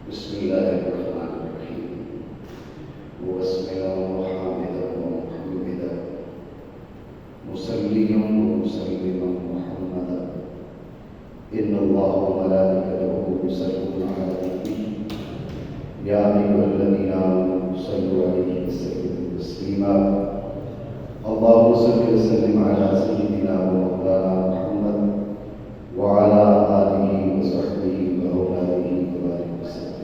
بسم الله الرحمن الرحيم وبسملا وحامدا ومحمدا مصليا ومسلما محمدا إن الله وملائكته يصلون على النبي يا أيها الذين آمنوا صلوا عليه وسلموا تسليما اللهم صل وسلم على سيدنا ومولانا محمد وعلى آله وصحبه وأولاده وبارك وسلم.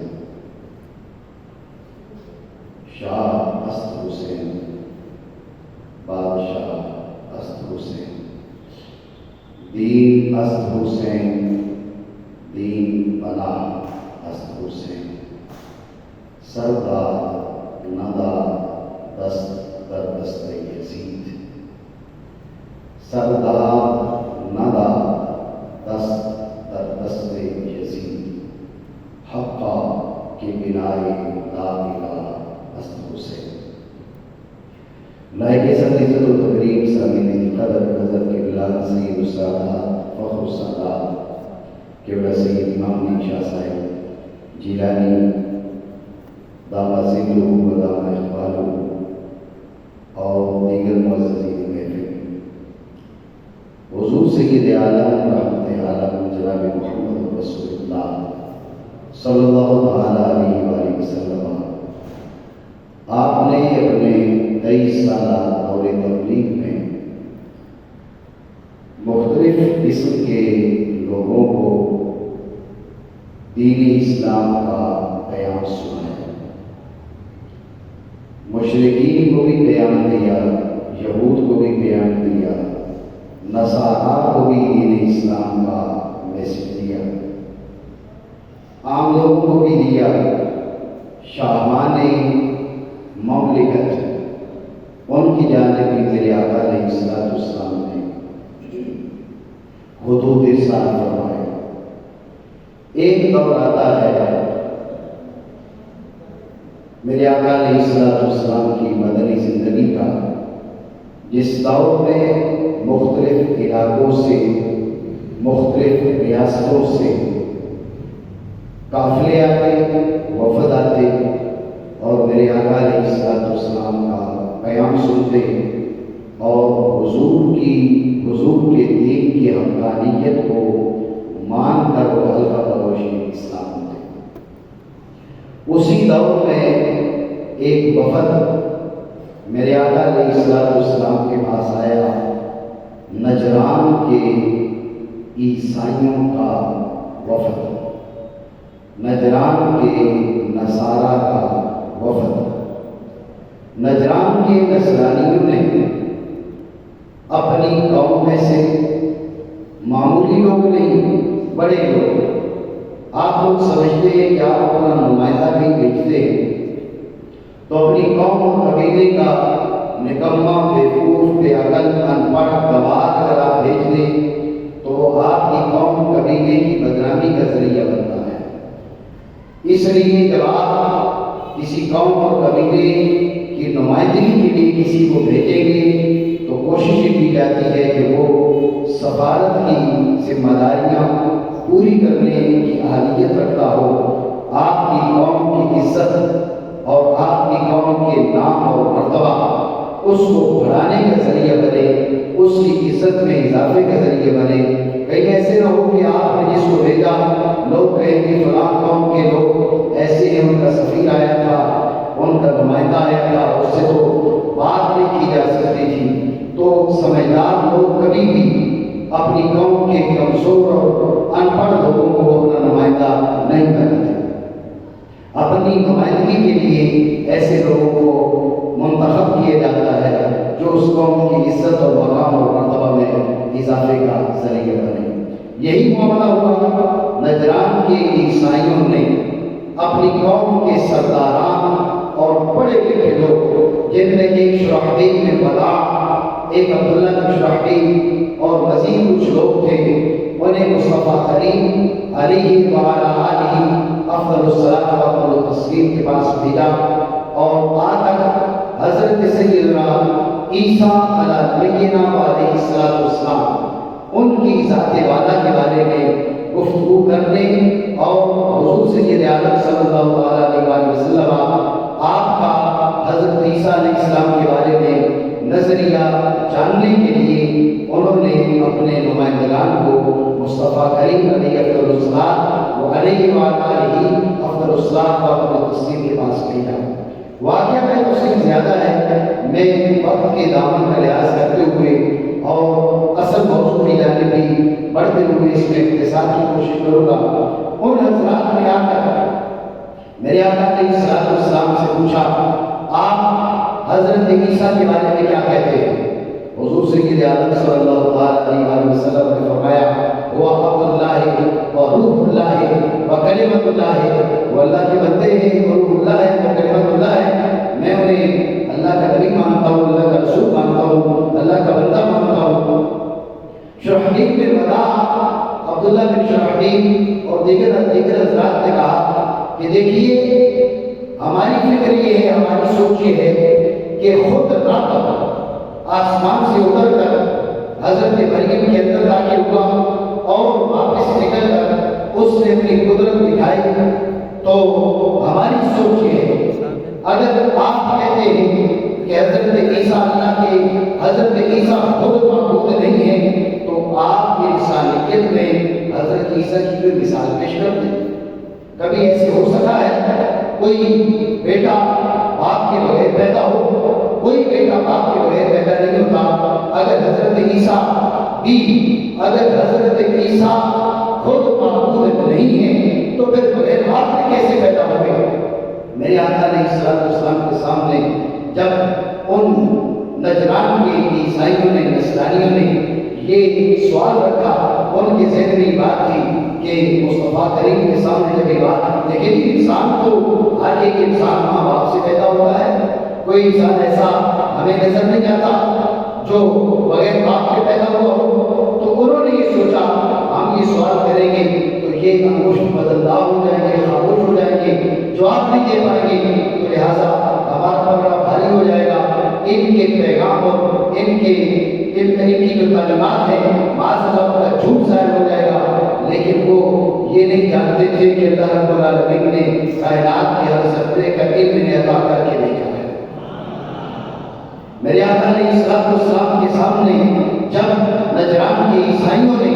شاہ است حسین بادشاہ است حسین دین است حسین دین بنا است حسین سردار ندار دست در دست یزید سردار ندار دست در دست یزید حقا کی بنائے لا الہ است حسین. لائق سب عزت و تقریب سامعین قدر نظر کے بلاد سید السادات فخر السادات کے بڑا سید امام نیم شاہ صاحب جیلانی دامہ ذکرہ و دامہ اقبالہ اور دیگر معززین محفل حضور سید عالم رحمت عالم جناب محمد رسول اللہ صلی اللہ علیہ وآلہ وسلم آپ نے اپنے 23 سالہ دور تبلیغ میں مختلف قسم کے لوگوں کو دین اسلام کا پیام سنایا. مشرکین کو بھی پیام دیا, یہود کو بھی پیام دیا, نصارہ کو بھی دین اسلام کا میسج دیا, عام لوگوں کو بھی دیا. شاہان مملکت ان کی جانب بھی میرے آقا علیہ السلام نے حدود ارشاد فرمائے. ایک دور آتا ہے میرے آقا علیہ السلام کی مدنی زندگی کا, جس دور میں مختلف علاقوں سے مختلف ریاستوں سے قافلے آتے, وفد آتے اور میرے آقا علیہ السلام کا پیام سنتے اور حضور کے دین کی حقانیت کو مان کر وہ حلقہ بروشی اسلام ہوتے. اسی دور میں ایک وفد میرے آقا علیہ السلام کے پاس آیا. نجران کے عیسائیوں کا وفد, نجران کے نصارہ کا وفد. نجران کے نصرانیوں نے اپنی قوم میں سے معمولی لوگ نہیں, بڑے لوگ, آپ لوگ سمجھتے ہیں کہ آپ اپنا نمائندہ بھی بھیجتے ہیں تو اپنی قوم اور قبیلے کا نکما, بیوقوف, بے عقل, ان پڑھ, گوار اگر آپ بھیج دیں تو وہ آپ کی قوم قبیلے کی بدنامی کا ذریعہ بنتا ہے. اس لیے جب آپ کسی قوم اور قبیلے کی نمائندگی کے لیے کسی کو بھیجیں گے تو کوشش کی جاتی ہے کہ وہ سفارت کی ذمہ داریاں پوری کرنے کی اہلیت رکھتا ہو, آپ کی قوم کی عزت اور آپ کی قوم کے نام اور مرتبہ اس کو بڑھانے کا ذریعہ بنے, اس کی عزت میں اضافے کا ذریعہ بنے. کہیں ایسے نہ ہو کہ آپ نے جس کو بھیجا لوگ کہیں گے فلاں قوم کے لوگ ایسے ہیں, ان کا سفیر آیا تھا, ان کا نمائندہ آیا تھا, اس سے تو بات نہیں کی جا سکتی تھی. تو سمجھدار لوگ کبھی بھی اپنی قوم کے کمزور اور ان پڑھ لوگوں کو اپنا نمائندہ نہیں بناتے. اپنی نمائندگی کے لیے ایسے لوگوں کو منتخب کیا جاتا ہے جو اس قوم کی عزت اور مقام اور مرتبہ میں اضافے کا ذریعہ بنے. یہی معاملہ ہوا. نجران کے عیسائیوں نے اپنی قوم کے سرداران اور بڑے بڑے لوگ, جن میں ایک شرحبیل میں بلا, ایک عبداللہ بن شرحبیل اور مزید کچھ لوگ تھے, انہیں مصطفیٰ کریم علیہ وعلیٰ آلہ افضل الصلاۃ و افضل التسلیم کے پاس بھیجا اور آ کر حضرت سیدنا عیسیٰ علیہ نبینا علیہ السلام ان کی ذات والا کے بارے میں گفتگو کرنے اور حضور سید عالم صلی اللہ علیہ وسلم آپ کا حضرت عیسیٰ علیہ السلام کے بارے میں نظریہ جاننے کے لیے انہوں نے اپنے نمائندگان کو مصطفیٰ کریم علیہ افضل الصلاۃ و علیہ وآلہ افضل الصلاۃ و افضل التسلیم کے پاس بھیجا۔ واقعہ میں تفصیل زیادہ ہے، میں وقت کے دامن کا لحاظ کرتے ہوئے اور اصل موضوع کی جانب بھی بڑھتے ہوئے اس میں اختصار کی کوشش کروں گا۔ ان حضرات نے آ کر میرے آقا علیہ السلام سے پوچھا، آپ حضرت عیسیٰ کے بارے میں کیا کہتے ہیں؟ حضور سید عالم صلی اللہ علیہ وسلم نے فرمایا، وہ عبد اللہ و روح اللہ و کلمۃ اللہ، وہ اللہ کے بندے ہیں، وہ روح اللہ ہے، وہ کلمۃ اللہ ہے۔ میں انہیں اللہ کا نبی مانتا ہوں، اللہ کا رسول مانتا ہوں، اللہ کا بندہ مانتا ہوں۔ شرحبیل بن وضاح، عبداللہ بن شرحبیل اور دیگر حضرات نے کہا کہ دیکھیے ہماری فکر یہ ہے، ہماری سوچ یہ ہے کہ خود رب آسمان سے اتر کر حضرت مریم کے اندر داخل ہوا اور واپس نکل کر اس نے اپنی قدرت دکھائی۔ تو ہماری سوچ یہ ہے، اگر آپ کہتے ہیں کہ حضرت عیسیٰ اللہ کے، حضرت عیسیٰ خود معبود نہیں ہے، تو آپ کی رسالت میں حضرت عیسیٰ کی کوئی مثال پیش کر دیں۔ کبھی ایسے ہو سکا ہے کوئی بیٹا باپ کے بغیر پیدا ہو؟ کوئی بیٹا باپ کے بغیر پیدا نہیں ہوتا۔ اگر حضرت عیسیٰ خود معبود نہیں ہے تو پھر بغیر باپ کے کیسے پیدا ہوئے؟ میرے آقا علیہ السلام کے سامنے جب ان نجران کے عیسائیوں نے، نصرانیوں نے یہ سوال رکھا، ان کے ذہن میں بات تھی کہ مصطفیٰ کریم کے سامنے جب یہ بات، لیکن انسان تو ہر ایک انسان ماں باپ سے پیدا ہوتا ہے، کوئی انسان ایسا ہمیں نظر نہیں آتا جو بغیر باپ کے پیدا ہوا ہو۔ تو انہوں نے یہ سوچا ہم یہ سوال کریں گے تو یہ انگوشت بدلدار ہو جائیں گے، خاموش ہو جائیں گے، جواب نہیں دے پائیں گے، تو لہٰذا ہمارا پکڑا بھاری ہو جائے گا۔ ان کے پیغام اور ان کی جو تعلیمات ہیں معاذ اللہ کا جھوٹ ظاہر ہو جائے گا۔ لیکن وہ یہ نہیں جانتے تھے کہ اللہ رب العالمین نے کائنات کے ہر ذرے کا علم عطا کر کے بھیجا ہے۔ میرے آقا علیہ السلام کے سامنے جب نجران کے عیسائیوں نے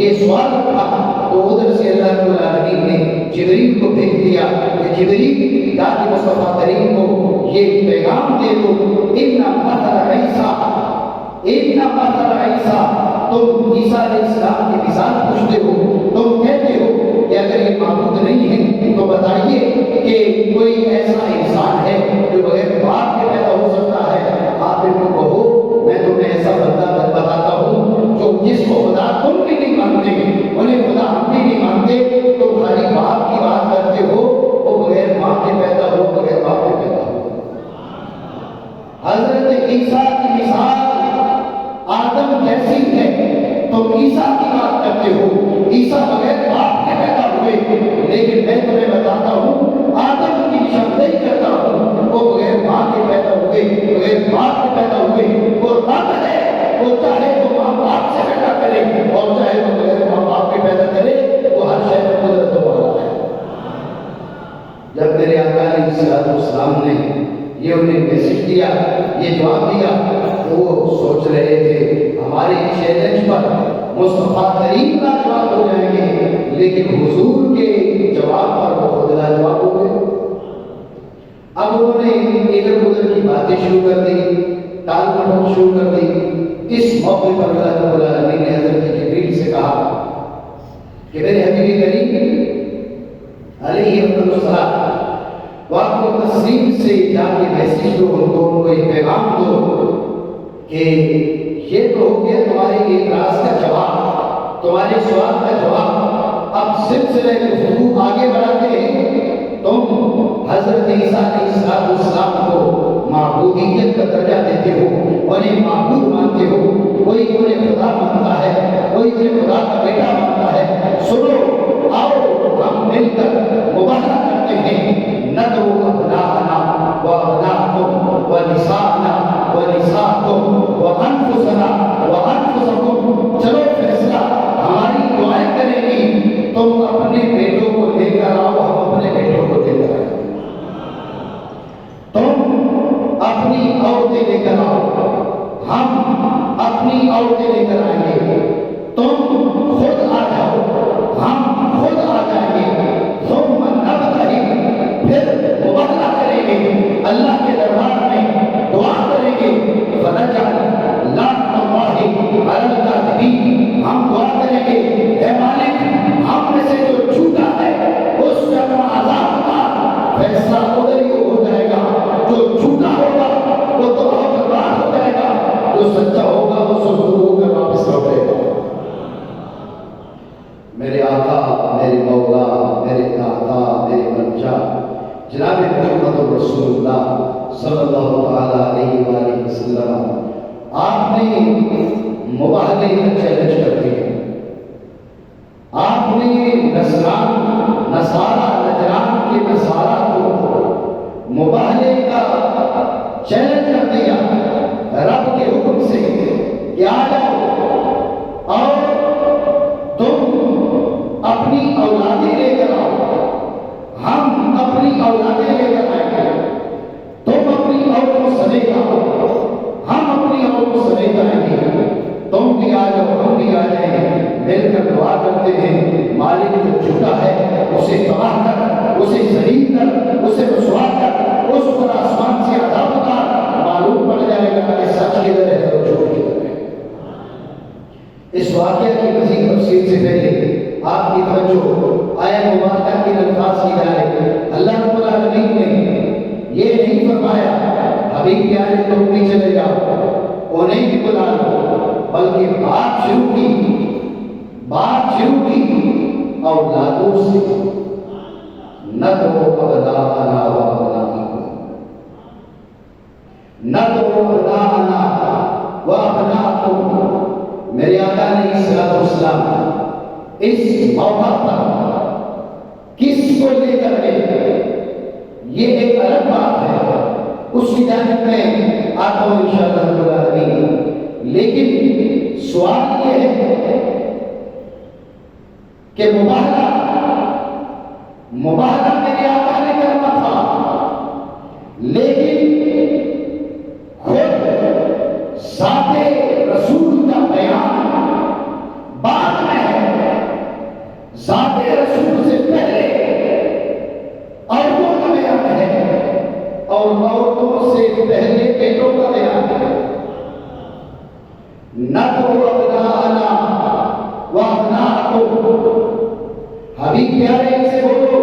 یہ سوال رکھا تو ادھر سے اللہ رب العالمین نے جبریل کو بھیج دیا کہ جبریل جا کے مصطفیٰ کریم کو یہ پیغام دے دو، مثل عیسیٰ، تم عیسیٰ علیہ السلام کی مثال پوچھتے ہو، تم کہتے ہو کہ اگر یہ معبود نہیں ہے تو بتائیے کہ کوئی ایسا انسان ہے جو بغیر باپ کے پیدا ہو سکتا ہے؟ آپ ان کو کہو میں تمہیں ایسا بندہ بتاتا ہوں جو جس کو خدا تم بھی نہیں مانتے، انہیں خدا ہم بھی نہیں مانتے، تو خالی باپ کی بات کرتے ہو، وہ بغیر ماں کے پیدا ہو، بغیر باپ کے پیدا ہو۔ حضرت عیسیٰ کی مثال آدم جیسی ہے، تم عیسیٰ کی بات کرتے ہو، عیسیٰ بغیر باپ کے پیدا ہوئے، لیکن میں تمہیں بتاتا ہوں آدم کی نشاندہی کرتا ہوں، وہ بغیر ماں کے پیدا ہوئے، بغیر باپ کے پیدا ہوئے، وہ رب ہے، وہ چاہے تو ماں باپ سے پیدا کرے اور چاہے تو بغیر ماں باپ کے پیدا کرے، وہ ہر شے میں قدرت والا ہے۔ جب میرے آقا علیہ السلام نے یہ انہیں میسج دیا، یہ جواب دیا، تو وہ سوچ رہے تھے ہمارے چیلنج پر مصطفیٰ کریم کا جواب ہو جائیں گے، لیکن حضور کے جواب پر وہ خود لاجواب ہو گئے۔ اب انہوں نے ادھر ادھر کی باتیں شروع کر دی، ٹال مٹول شروع کر دی۔ اس موقع پر اللہ رب العالمین نے حضرت جبریل سے کہا کہ میرے حبیب کریم علیہ السلام، وہ آپ کو تسلیم سے جا کے میسیج دو، ان کو ایک پیغام دو کہ یہ تو ہو گیا تمہارے اعتراض کا جواب، تمہارے سوال کا جواب۔ اب سلسلے گفتگو آگے بڑھاتے ہیں۔ تم حضرت عیسیٰ علیہ السلام کو معبودیت کا درجہ دیتے ہو، انہیں معبود مانتے ہو، کوئی انہیں خدا مانتا ہے، کوئی انہیں خدا کا بیٹا مانتا ہے۔ سنو، آؤ ہم مل کر مباحثہ کرتے ہیں، ندعو ابناءنا وابناءکم ونساءنا ونساءکم وانفسنا وانفسکم۔ چلو فیصلہ ہماری دعائیں کریں گی، تم اپنے بیٹوں کو جناب محمد رسول اللہ صلی اللہ تعالیٰ علیہ وآلہ وسلم آپ نے مباہلے کا چیلنج کر دیا. آپ نے نصارہ نجران کے نصارہ کو مباہلے کا چیلنج کر دیا رب کے حکم سے کہ آ جاؤ اور تم اپنی اولادیں لے کر آؤ، ہم اپنی اولادیں لے کر آئیں گے، تم اپنی عورتوں سمیت آؤ، ہم اپنی عورتوں سمیت آئیں گے، تم بھی آ جاؤ ہم بھی آ جائیں، مل کر دعا کرتے ہیں مالک جو جھوٹا ہے اسے تباہ کر، اسے ذلیل کر، اسے رسوا کر، اس پر آسمان سے عذاب اتار، معلوم پڑ جائے گا کہ سچ کدھر ہے اور جھوٹ کدھر ہے. اس واقعہ کی مزید تفصیل سے پہلے آپ کی توجہ آیت مبارکہ کے الفاظ کی جائے. اللہ رب العالمین نے یہ نہیں فرمایا حبیب پیارے تم بھی چلے جاؤ انہیں بھی بلا لو، بلکہ بات شروع کی اولادوں سے. ندعو ابناءنا وابناءکم، ندعو ابناءنا وابناءکم. میرے آقا علیہ الصلوۃ والسلام اس موقع پر کس کو لے کر گئے یہ ایک الگ بات ہے، اس کی جانب میں آتا ہوں انشاءاللہ رب العالمین. لیکن سوال یہ ہے کہ مباہلہ میرے آقا نے کرنا تھا، لیکن خود ذات رسول کا بیان بعد میں ہے. ذات رسول سے پہلے عورتوں کا بیان ہے اور عورتوں سے پہلے بیٹوں کا بیان ہے. ندعو ابناءنا وابناءکم. حبیب پیارے ان سے بولو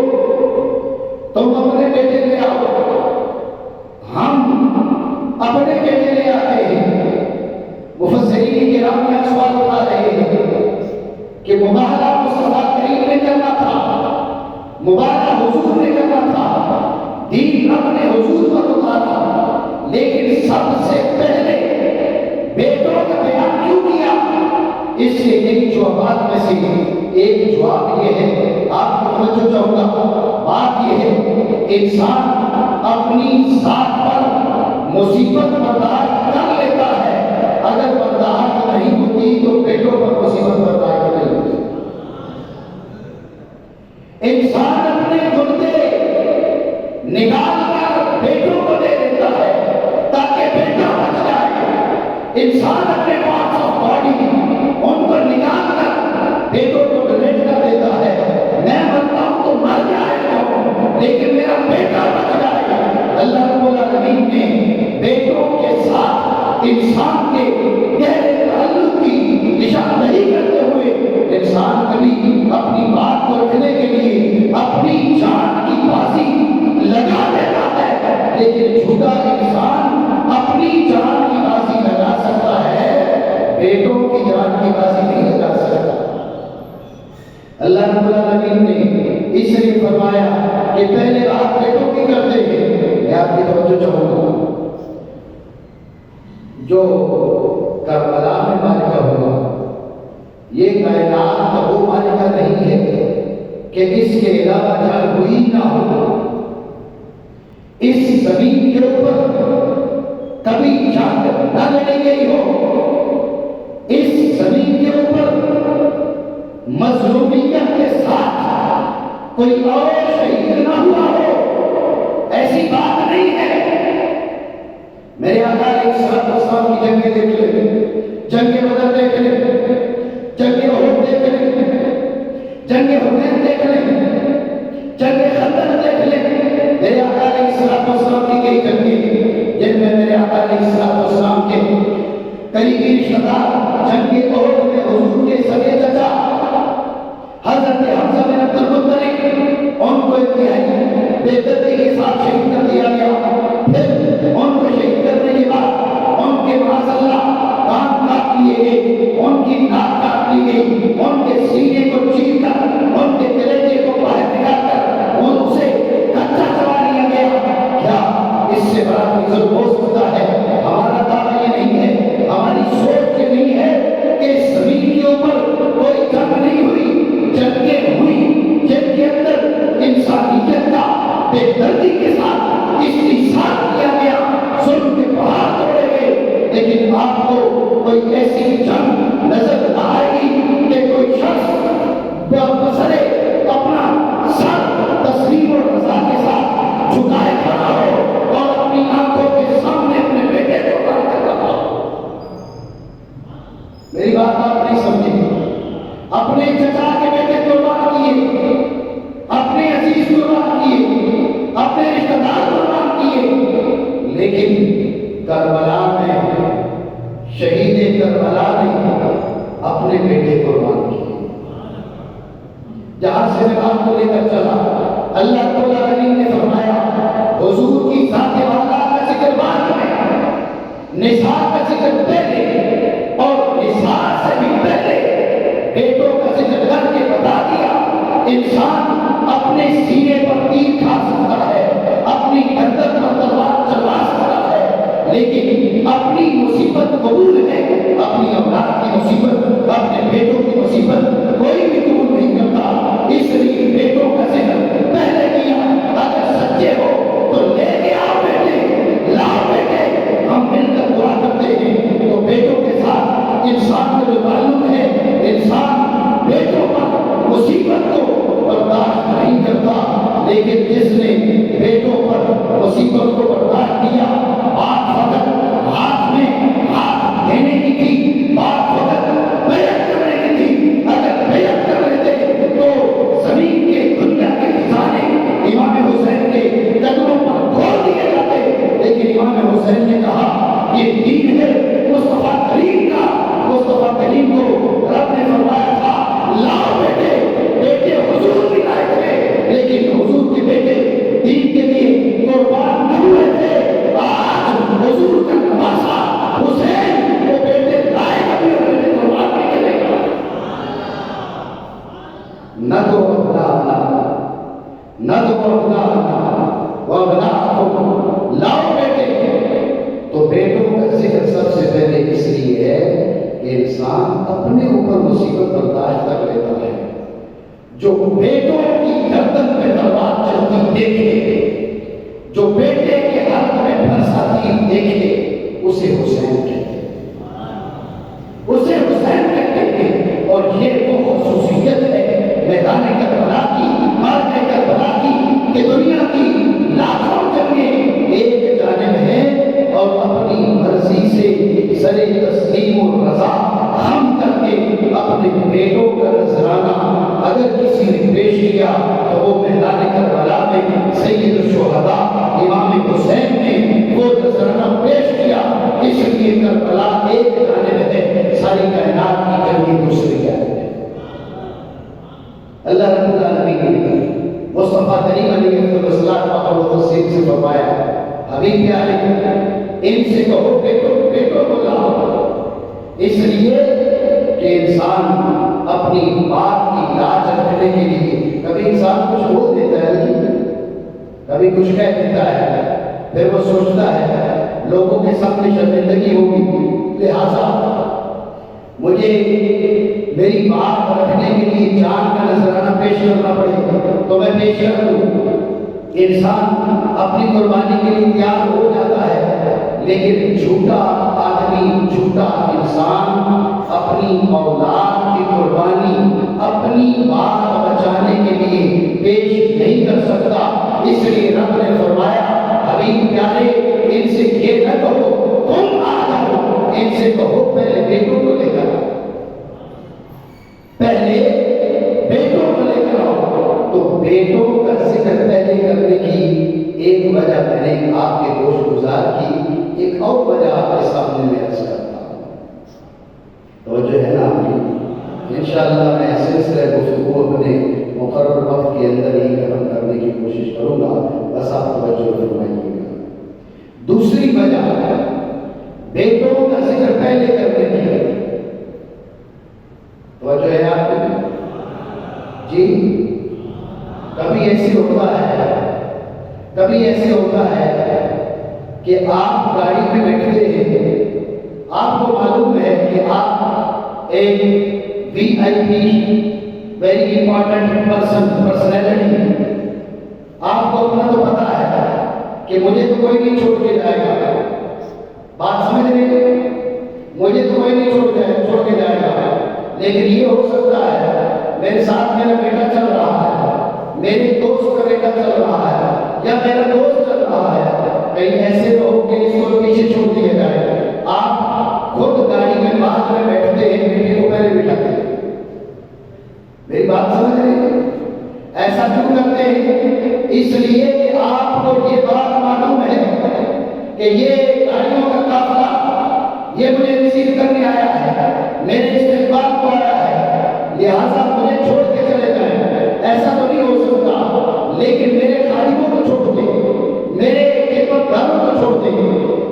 تم اپنے بیٹے لے آؤ، ہم اپنے بیٹے لے آتے ہیں. مفسرین کرام یہ سوال اٹھا رہے ہیں کہ مباہلہ مصطفیٰ کریم نے کرنا تھا، مباہلہ حضور نے کرنا تھا، دین رب نے حضور پر اتارا، لیکن سب سے پہلے بیٹوں کا بیان کیوں کیا؟ اس لیے ایک جوابات میں سے ایک جواب یہ ہے، آپ کو توجہ چاہوں گا. بات یہ ہے انسان اپنی ذات پر مصیبت برداشت کر لیتا ہے، اگر برداشت نہیں ہوتی تو بیٹوں پر مصیبت برداشت نہیں ہوتی. انسان اپنے گردے نکال کر بیٹوں کو دے دیتا ہے تاکہ بیٹا بچ جائے. انسان اپنے پارٹس آف باڈی ان کو نکال کر بیٹوں کو ڈونیٹ کر دیتا ہے. میں مرتا ہوں تو مر جائے گا لیکن میرا بیٹا بچ جائے گا. اللہ رب العالمین نے بیٹوں کے ساتھ انسان کے گہرے تعلق کی نشاندہی کرتے ہوئے انسان کبھی اپنی بات کو رکھنے کے لیے اپنی جان کی بازی لگا دیتا ہے، لیکن جھوٹا انسان اپنی جان کی بازی لگا سکتا ہے، بیٹوں کی جان کی بازی نہیں لگا سکتا. اللہ رب العالمین نے اس لیے فرمایا کہ پہلے آپ بیٹوں کی کرتے ہیں. میں آپ کی توجہ چاہوں گا، جو کربلا میں مارکہ ہوا یہ کائنات کا وہ مارکہ نہیں ہے کہ اس کے علاوہ جان ہوئی نہ ہو. اس زمین کے اوپر کبھی جان نہ لڑی گئی ہو، اس زمین کے اوپر مظلومیت کے ساتھ کوئی اور شہید نہ ہوا ہو، ایسی بات نہیں ہے. میرے آقا علیہ الصلوۃ والسلام کی جنگیں دیکھ لیں، جنگ بدر دیکھ لیں، جنگ احد دیکھ لیں، جنگ حنین دیکھ لیں، جنگ خندق دیکھ لیں. میرے آقا علیہ الصلوۃ والسلام کی کئی جنگیں جن میں میرے آقا علیہ الصلوۃ والسلام کے قریبی رشتہ دار جنگ احد میں حضور کے سگے چچا حضرت حمزہ بن عبد المطلب ان کو انتہائی بے دردی کے ساتھ شہید کر دیا گیا. پھر ان کو شہید کرنے کے بعد ان کے معاذ اللہ کان کاٹ لیے گئے، ان کی ناک کاٹ لی گئی، ان کے سینے کو چیر کر ان کے کلیجے کو باہر نکال کر ان سے کچا چبا لیا جہاں سے میں آپ کو لے کر چلا، اللہ رب العالمین نے فرمایا حضور کی ذات والا کا ذکر بعد میں، نساء کا ذکر پہلے، اور نساء سے بھی پہلے بیٹوں کا ذکر کر کے بتا دیا انسان اپنے سینے پر تیر کھا سکتا ہے، اپنی گردن پر تلوار چلوا سکتا ہے، لیکن اپنی مصیبت قبول ہے، اپنی اولاد کی مصیبت، اپنے بیٹوں کی مصیبت کوئی بھی قبول نہیں کرتا۔ اس لیے بیٹوں کا ذکر پہلے کیا۔ اگر سچے ہو تو لے کے آؤ بیٹے، لاؤ بیٹے، ہم مل کر دعا کرتے ہیں۔ تو بیٹوں کے ساتھ انسان کو جو تعلق ہے، انسان بیٹوں پر مصیبت کو برداشت نہیں کرتا، لیکن جس نے بیٹوں پر مصیبت کو برداشت کیا، بات وقت ہاتھ میں ہاتھ دینے کی تھی، بات وقت بیعت کرنے کی تھی، اگر بیعت کر لیتے تو زمین کے دنیا کے خزانے امام حسین کے قدموں پر کھول دیے جاتے، لیکن امام حسین نے کہا یہ دین ہے مصطفیٰ کریم کا۔ مصطفیٰ کریم کو رب نے فرمایا تھا لاؤ بیٹے، بیٹے حضور بھی لائے تھے، لیکن حضور کے بیٹے دین کے لیے قربان نہیں ہوئے تھے۔ آج حضور کا نواسا حسین وہ بیٹے لائے گا بھی اور بیٹے قربان نہیں کرے گا۔ نہ تو وابناءکم، لاؤ بیٹے۔ تو بیٹوں کا ذکر سب سے پہلے اس لیے ہے کہ انسان اپنے اوپر مصیبت برداشت کر لیتا ہے۔ جو بیٹوں کی گردن پہ تلوار چلتی دیکھے، جو بیٹے کے ہاتھ میں پھنساتی دیکھے، اسے حسین کہتے ہیں، اسے حسین کہتے ہیں۔ اور یہ وہ خصوصیت ہے میدان کربلا کی، مارکے کربلا کی، کہ دنیا کی لاکھوں جنگیں ایک جانب ہیں اور اپنی مرضی سے سر تسلیم و رضا خم کر کے اپنے بیٹوں کا نذرانہ اگر کسی نے پیش کیا تو وہ میدان کربلا میں سید الشہداء امام حسین نے وہ نذرانہ پیش کیا۔ اس لیے کربلا ایک جانب ہے، ساری کائنات کی جنگیں دوسری جانب ہے۔ اللہ رب العالمین نے مصطفیٰ کریم علیہ السلام کو تفسیر سے فرمایا حبیب پیارے ان سے کہو بیٹوں کو لاؤ، اس لیے کہ انسان اپنی بات کی لاج رکھنے کے لیے کبھی انسان کچھ بول دیتا ہے، کبھی کچھ کہہ دیتا ہے، پھر وہ سوچتا ہے لوگوں کے سامنے شرمندگی ہوگی، لہذا مجھے میری بات رکھنے کے لیے جان کا نذرانہ پیش کرنا پڑے تو میں پیش کر دوں۔ انسان اپنی قربانی کے لیے تیار ہو جاتا ہے، لیکن جھوٹا آدمی، جھوٹا انسان اپنی اولاد کی قربانی اپنی بات بچانے کے لیے پیش نہیں کر سکتا۔ اس لیے رب نے فرمایا حبیب پیارے ان سے یہ نہ کہو تم آ جاؤ، ان سے کہو پہلے بیٹوں کو لے کر آؤ، پہلے بیٹوں کو لے کر آؤ۔ تو بیٹوں کا ذکر پہلے کرنے کی ایک وجہ میں نے آپ کے گوش گزار کی، ایک اور وجہ آپ کے سامنے میں عرض کرتا ہوں۔ تو جو ہے نا انشاءاللہ میں سلسلہ گفتگو اپنے مقرر وقت کے اندر ہی ختم کرنے کی کوشش کروں گا، بس آپ توجہ فرمائیے گا۔ دوسری وجہ بیٹوں کا ذکر پہلے کرنے کی توجہ ہے آپ کو؟ جی کبھی ایسے ہوتا ہے کہ آپ گاڑی میں بیٹھتے ہیں، آپ کو معلوم ہے کہ آپ ایک وی آئی پی ویری امپورٹنٹ پرسنالٹی، آپ کو اپنا تو پتا ہے کہ مجھے تو کوئی نہیں چھوڑ کے جائے گا، بات سمجھ رہے ہیں، مجھے تو کوئی نہیں چھوڑ کے جائے گا، لیکن یہ ہو سکتا ہے میرے ساتھ میرا بیٹا چل رہا ہے، میرے دوست کا بیٹا چل رہا ہے، یا میرا دوست چل رہا ہے، کہیں ایسے تو ہو کہ اس کو پیچھے چھوڑ دیا جائے۔ آپ خود گاڑی میں بعد میں بیٹھتے ہیں، بیٹے کو پہلے بٹھاتے ہیں۔ میری بات سمجھ رہے ہیں؟ ایسا کیوں کرتے ہیں؟ اس لیے کہ آپ کو یہ بات معلوم ہے کہ یہ گاڑیوں کا قافلہ یہ مجھے ریسیو کرنے آیا ہے، میرے استقبال کو آیا ہے، لہٰذا مجھے چھوڑ کے چلے جائیں۔ لیکن میرے خادموں کو چھوڑ دے، میرے خدمتگاروں کو چھوڑ دے،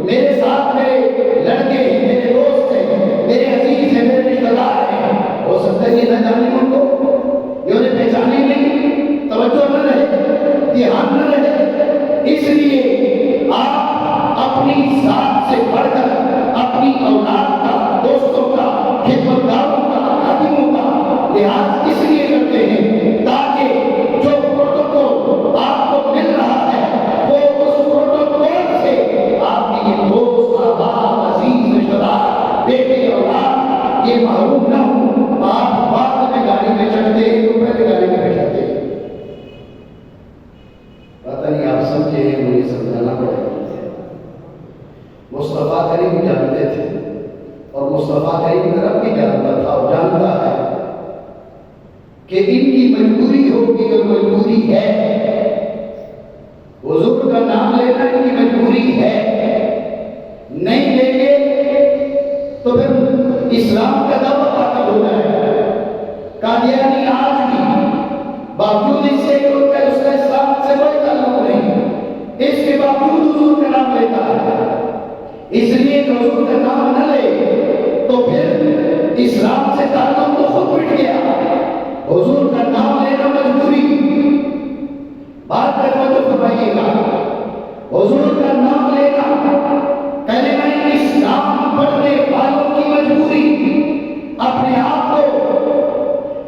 میرے ساتھ میرے لڑکے ہیں، میرے دوست ہیں، میرے عزیز ہیں، میرے رشتہ دار ہیں، ہو سکتا ہے یہ نہ جانے ان کو، یہ انہیں پہچانے نہیں، توجہ نہ رہے، دھیان نہ رہے، اس لیے آپ اپنی ذات سے بڑھ کر اپنی اولاد کا، دوستوں کا، خدمتگاروں کا، خادموں کا لحاظ اس لیے کرتے ہیں تاکہ جو پروٹوکول آپ کو مل رہا ہے وہ اس پروٹوکول سے آپ کے یہ دوست، احباب، عزیز، رشتہ دار، بیٹے، اولاد یہ محروم نہ ہوں۔ آپ بعد میں گاڑی میں چڑھتے ہیں تو پہلے گاڑی میں بیٹھاتے ہیں، پتہ نہیں آپ سمجھے ہیں، مجھے سمجھانا پڑے گا۔ مصطفیٰ کریم جانتے تھے اور مصطفیٰ کریم رب بھی جانتا تھا اور جانتا ہے کہ ان کی مجبوری ہوگی اور مجبوری ہے، حضور کا نام لینا ان کی مجبوری ہے، نہیں لیں گے تو پھر اسلام کا دعویٰ باطل ہو جائے گا۔ قادیانی آج بھی باوجود اس سے کہ ان کا اس کا اسلام سے کوئی تعلق نہیں، اس کے باوجود حضور کا نام لیتا ہے، اس لیے کہ حضور کا نام نہ لے تو پھر اسلام سے تعلق تو خود مٹ گیا، حضور کا نام لینا مجبوری۔ بات میں توجہ فرمائیے گا، حضور کا نام لینا کلمہ اسلام پڑھنے والوں کی مجبوری، اپنے آپ کو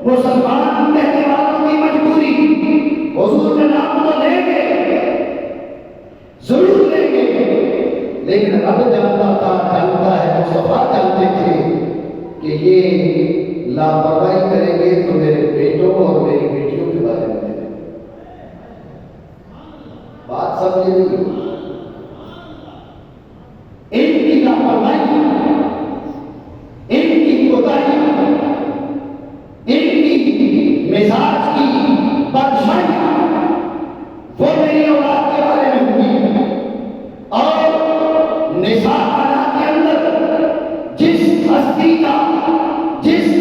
مسلمان کہنے والوں کی مجبوری۔ حضور کا نام تو لیں گے، ضرور لیں گے، لیکن اب جانتا ہے، مصطفیٰ جانتے تھے کہ یہ لاپرواہی کریں گے تو میرے بیٹوں اور میری بیٹیوں کے بارے میں بات سمجھے نہیں، ان کی لاپرواہی، ان کی کوتاہی، ان کی مزاج کی بدشائیاں وہ میری اولاد کے بارے میں ہوئی، اور نساء کے اندر جس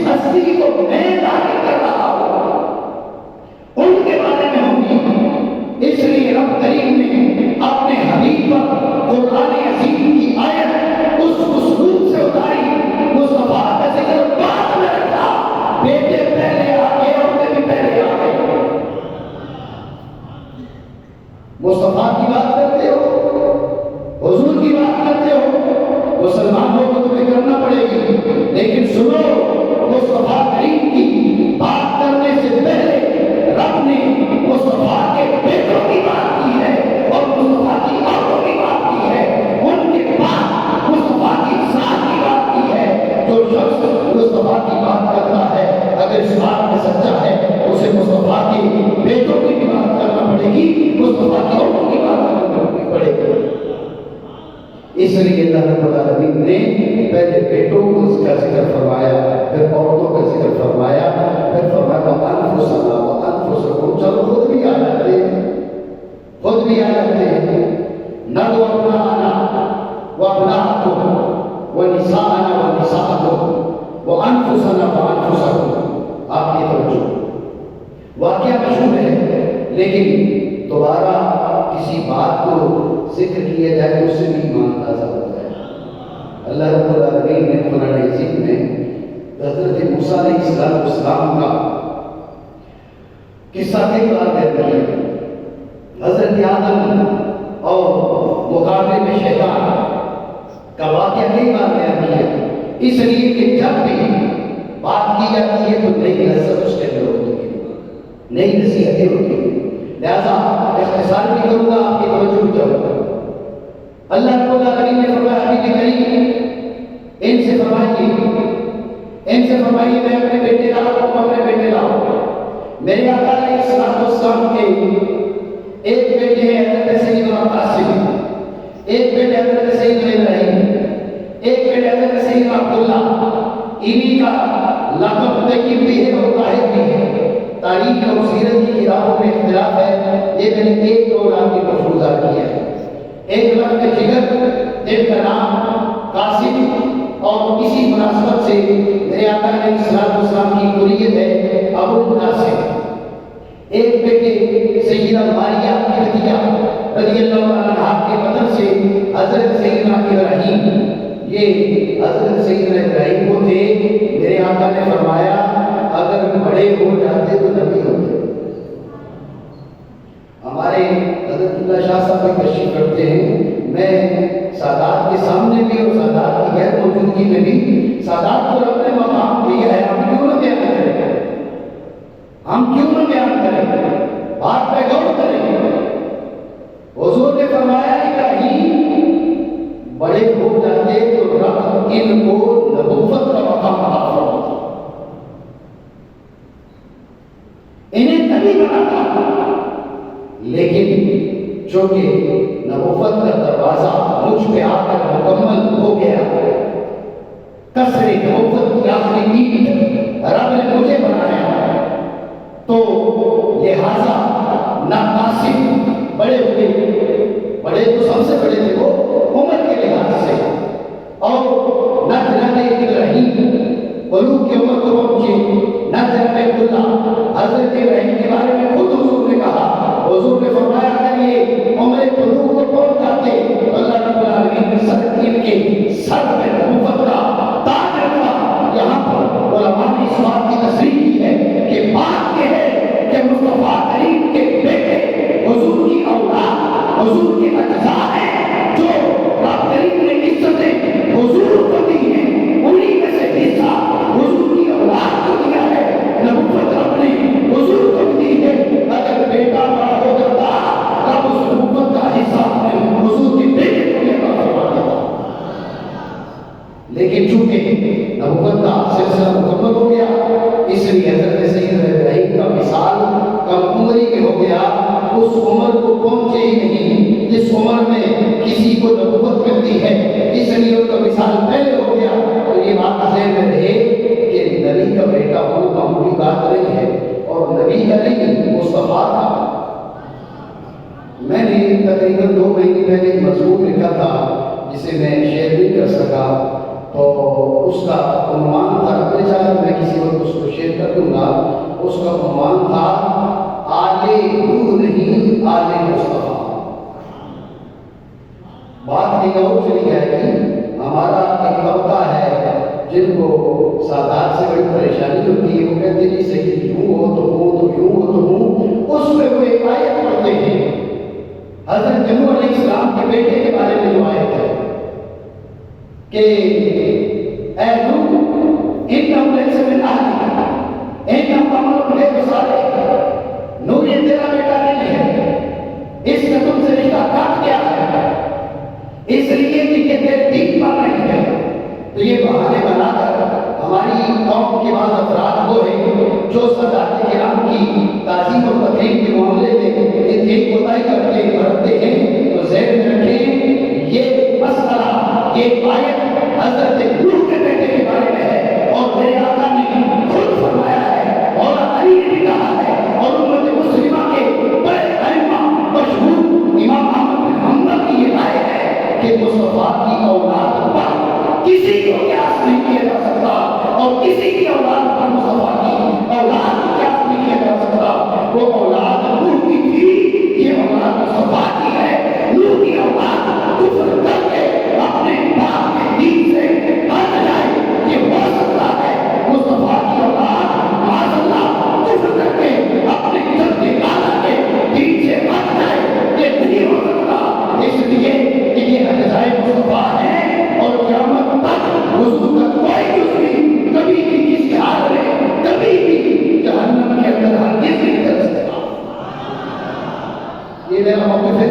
ہستی کو میں داخل کر رہا ہوں ان کے بارے میں ہوگی۔ اس لیے رب کریم نے اپنے حبیب پر قرآن عظیم کی آیت اس اسلوب سے اتاری، مصطفیٰ کا ذکر بعد میں رکھا، بیٹے پہلے آگے، عورتیں بھی پہلے آگے۔ مصطفیٰ کی بات کرتے ہو، حضور کی بات کرتے ہو، مسلمان ہو تو تمہیں کرنا پڑے گی، لیکن سنو مصطفیٰ کریم کی بات کرنے سے پہلے رب نے مصطفیٰ کے بیٹوں کی بات کی ہے اور مصطفیٰ کی عورتوں کی بات کی ہے، ان کے بعد مصطفیٰ کی ذات کی بات کی ہے۔ جو شخص مصطفیٰ کی بات کرتا ہے اگر اس بات میں سچا ہے اسے مصطفیٰ کے بیٹوں کی بھی بات کرنا پڑے گی، مصطفیٰ کی عورتوں کی بات کرنا پڑے گی۔ اس لیے اللہ رب العالمین نے پہلے بیٹوں کو اس کا ذکر فرمایا، پھر عورتوں کا ذکر فرمایا، پھر فرمایا وَأَنفُسَنَا وَأَنفُسَكُمْ۔ چلو خود بھی آ جاتے ہیں، خود بھی آ جاتے ہیں، نَدْعُ أَبْنَاءَنَا وَأَبْنَاءَكُمْ وَنِسَاءَنَا وَنِسَاءَكُمْ وَأَنفُسَنَا وَأَنفُسَكُمْ۔ آپ کی توجہ، واقعہ مشہور ہے لیکن دوبارہ کسی بات کو ذکر کیا جائے تو اس سے بھی ایمان تازہ ہوتا ہے۔ اللہ رب العالمین نے قرآن عظیم میں حضرت موسیٰ علیہ السلام کا قصہ کئی بار دیتا ہے، حضرت آدم اور مقابلے میں شیطان کا واقعہ کئی بار بیان کیا، اس لیے کہ جب بھی بات کی جاتی ہے تو نئی نصیحت اس کے اندر ہوتی ہے، نئی نصیحتیں ہوتی ہیں، لہذا اختصار بھی کروں گا، آپ کی توجہ بھی چاہوں گا۔ اللہ رب العالمین نے فرمایا حبیب کریم ان سے فرمائیے میں اپنے بیٹے لاؤ، تم اپنے بیٹے لاؤ۔ میرے آقا علیہ السلام کے ایک بیٹے ہیں حضرت سیدنا قاسم، ایک بیٹے حضرت سیدنا ابراہیم، ایک بیٹے حضرت سیدنا عبداللہ، انہی کا لقب تقیب بھی ہے اور طاہر بھی ہے۔ تاریخ اور سیرت کی کتابوں میں اختلاف ہے، یہ میں نے ایک دو نام کی مفروضہ کیا ہے، ایک لفظ جگر جن کا نام قاسم اور اسی مناسبت سے میرے آقا علیہ السلام کی کلیت ہے ابو القاسم، ایک بیٹے سید سیدہ ماریہ کی بٹیا رضی اللہ عنہا کے بدن سے حضرت سیدنا ابراہیم، یہ حضرت سیدنا ابراہیم کو تھے، میرے آقا نے فرمایا اگر بڑے ہو جاتے تو نبی ہوتے۔ ہمارے حضرت اللہ شاہ صاحب بھی تشریف رکھتے ہیں، میں سادات کے سامنے بھی اور سادات کی غیر موجودگی میں بھی سادات کو رب نے مقام دیا ہے، ہم کیوں نہ بیان کریں، ہم کیوں نہ بیان کریں، بات پہ غور کریں۔ حضور نے فرمایا ابراہیم بڑے ہو جاتے تو رب ان کو نبوت کا مقام عطا فرماتا، انہیں نبی بناتا، لیکن چونکہ نبوت کا دروازہ مجھ پہ آ کر مکمل ہو گیا، قصر نبوت کی آخری نیند رب نے مجھے بنایا، تو لہذا ناقاصد بڑے ہوئے، بڑے تو سب سے بڑے تھے وہ عمر کے لحاظ سے، اور نہ جناب ابراہیم بلوغ کی عمر کو پہنچے، نہ جناب عبداللہ حضرت ابراہیم کے بارے میں خود حضور نے کہا، حضور نے فرمایا اگر یہ عمر بلوغ کو پہنچ جاتے تو اللہ رب العالمین نے ان کے سر پہ نبوت کا تاج رکھا۔ یہاں پر علماء نے اس بات کی تصریح کی ہے کہ بات یہ ہے کہ مصطفیٰ کریم کے بیٹے حضور کی اولاد حضور کے اجزاء ہیں، جو رب کریم نے عزتیں حضور کو دی ہیں، انہی میں سے حصہ حضور کی اولاد کو دیا ہے، نبوت رب نے حضور کو دی ہے۔ اگر بیٹا بڑا ہو جاتا رب اس نبوت کا حصہ اپنے حضور کے بیٹے کو عطا فرما دیتا، لیکن چونکہ نبوت کا سلسلہ مکمل ہو گیا اس لیے حضرت سیدنا ابراہیم کا مثال کم عمری میں ہو گیا، اس عمر کو پہنچے ہی نہیں جس عمر میں کسی کو نبوت ملتی ہے، اس لیے ان کا مثال پہلے ہو گیا۔ تو یہ بات ذہن میں رہے کہ نبی کا بیٹا ہونا معمولی بات نہیں ہے، اور نبی کا نہیں مصطفیٰ کا۔ میں نے تقریباً 2 مہینے پہلے ایک مضمون لکھا تھا جسے میں شیئر نہیں کر سکا، تو اس کا عنوان تھا، اگلے چاہے میں کسی وقت اس کو شیئر کر دوں گا، اس کا عنوان تھا آل نور نہیں آل مصطفیٰ۔ بات کہیں اور چلی جائے گی، ہمارا ایک طبقہ ہے جن کو سادات سے بڑی پریشانی ہوتی ہے، وہ کہتے ہیں صحیح یوں ہو تو ہوں تو یوں ہو تو ہوں، اس میں وہ ایک آیت پڑھتے ہیں حضرت نوح علیہ السلام کے بیٹے کے بارے میں جو آیت ہے کہ اے نوح انہ لیس من اہلک انہ عمل غیر صالح، نوح یہ تیرا بیٹا نہیں ہے، اس نے تم سے رشتہ کاٹ دیا ہے، اس لیے کہ یہ تیرے دین پر نہیں ہے۔ تو یہ بہانے بنا کر ہماری قوم کے بعض افراد وہ ہیں جو سادات کرام کی تعظیم اور تقریب کے معاملے میں ایک کوتاہی برتتے ہیں، تو ذہن میں رکھیں یہ مسئلہ، یہ آیت حضرت نوح کے بیٹے کے بارے میں ہے، اور میرے آقا نے خود فرمایا ہے اور علی نے بھی کہا ہے، اور امت مسلمہ کے بڑے ائمہ مشہور امام احمد بن حنبل کی یہ رائے ہے کہ مصطفیٰ کی اولاد پر کسی کو قیاس نہیں کیا جا سکتا، اور کسی کی اولاد پر مصطفیٰ کی اولاد کو قیاس نہیں کیا جا سکتا۔ وہ اولاد نوح کی تھی، یہ اولاد مصطفیٰ کی ہے۔ نوح کی اولاد کفر کر کے اپنے باپ کے دین سے ہٹ جائے، یہ ہو سکتا ہے۔ مصطفیٰ کی اولاد معاذ اللہ کفر کر کے اپنے جد اعلیٰ کے دین سے ہٹ جائے، یہ نہیں ہو سکتا، اس لیے کہ یہ اجزائے مصطفیٰ ہیں، اور قیامت تک حضور کا کوئی جز بھی کبھی بھی کسی حال میں کبھی بھی جہنم کے اندر ہرگز نہیں کر سکتا۔ یہ میرا موقف ہے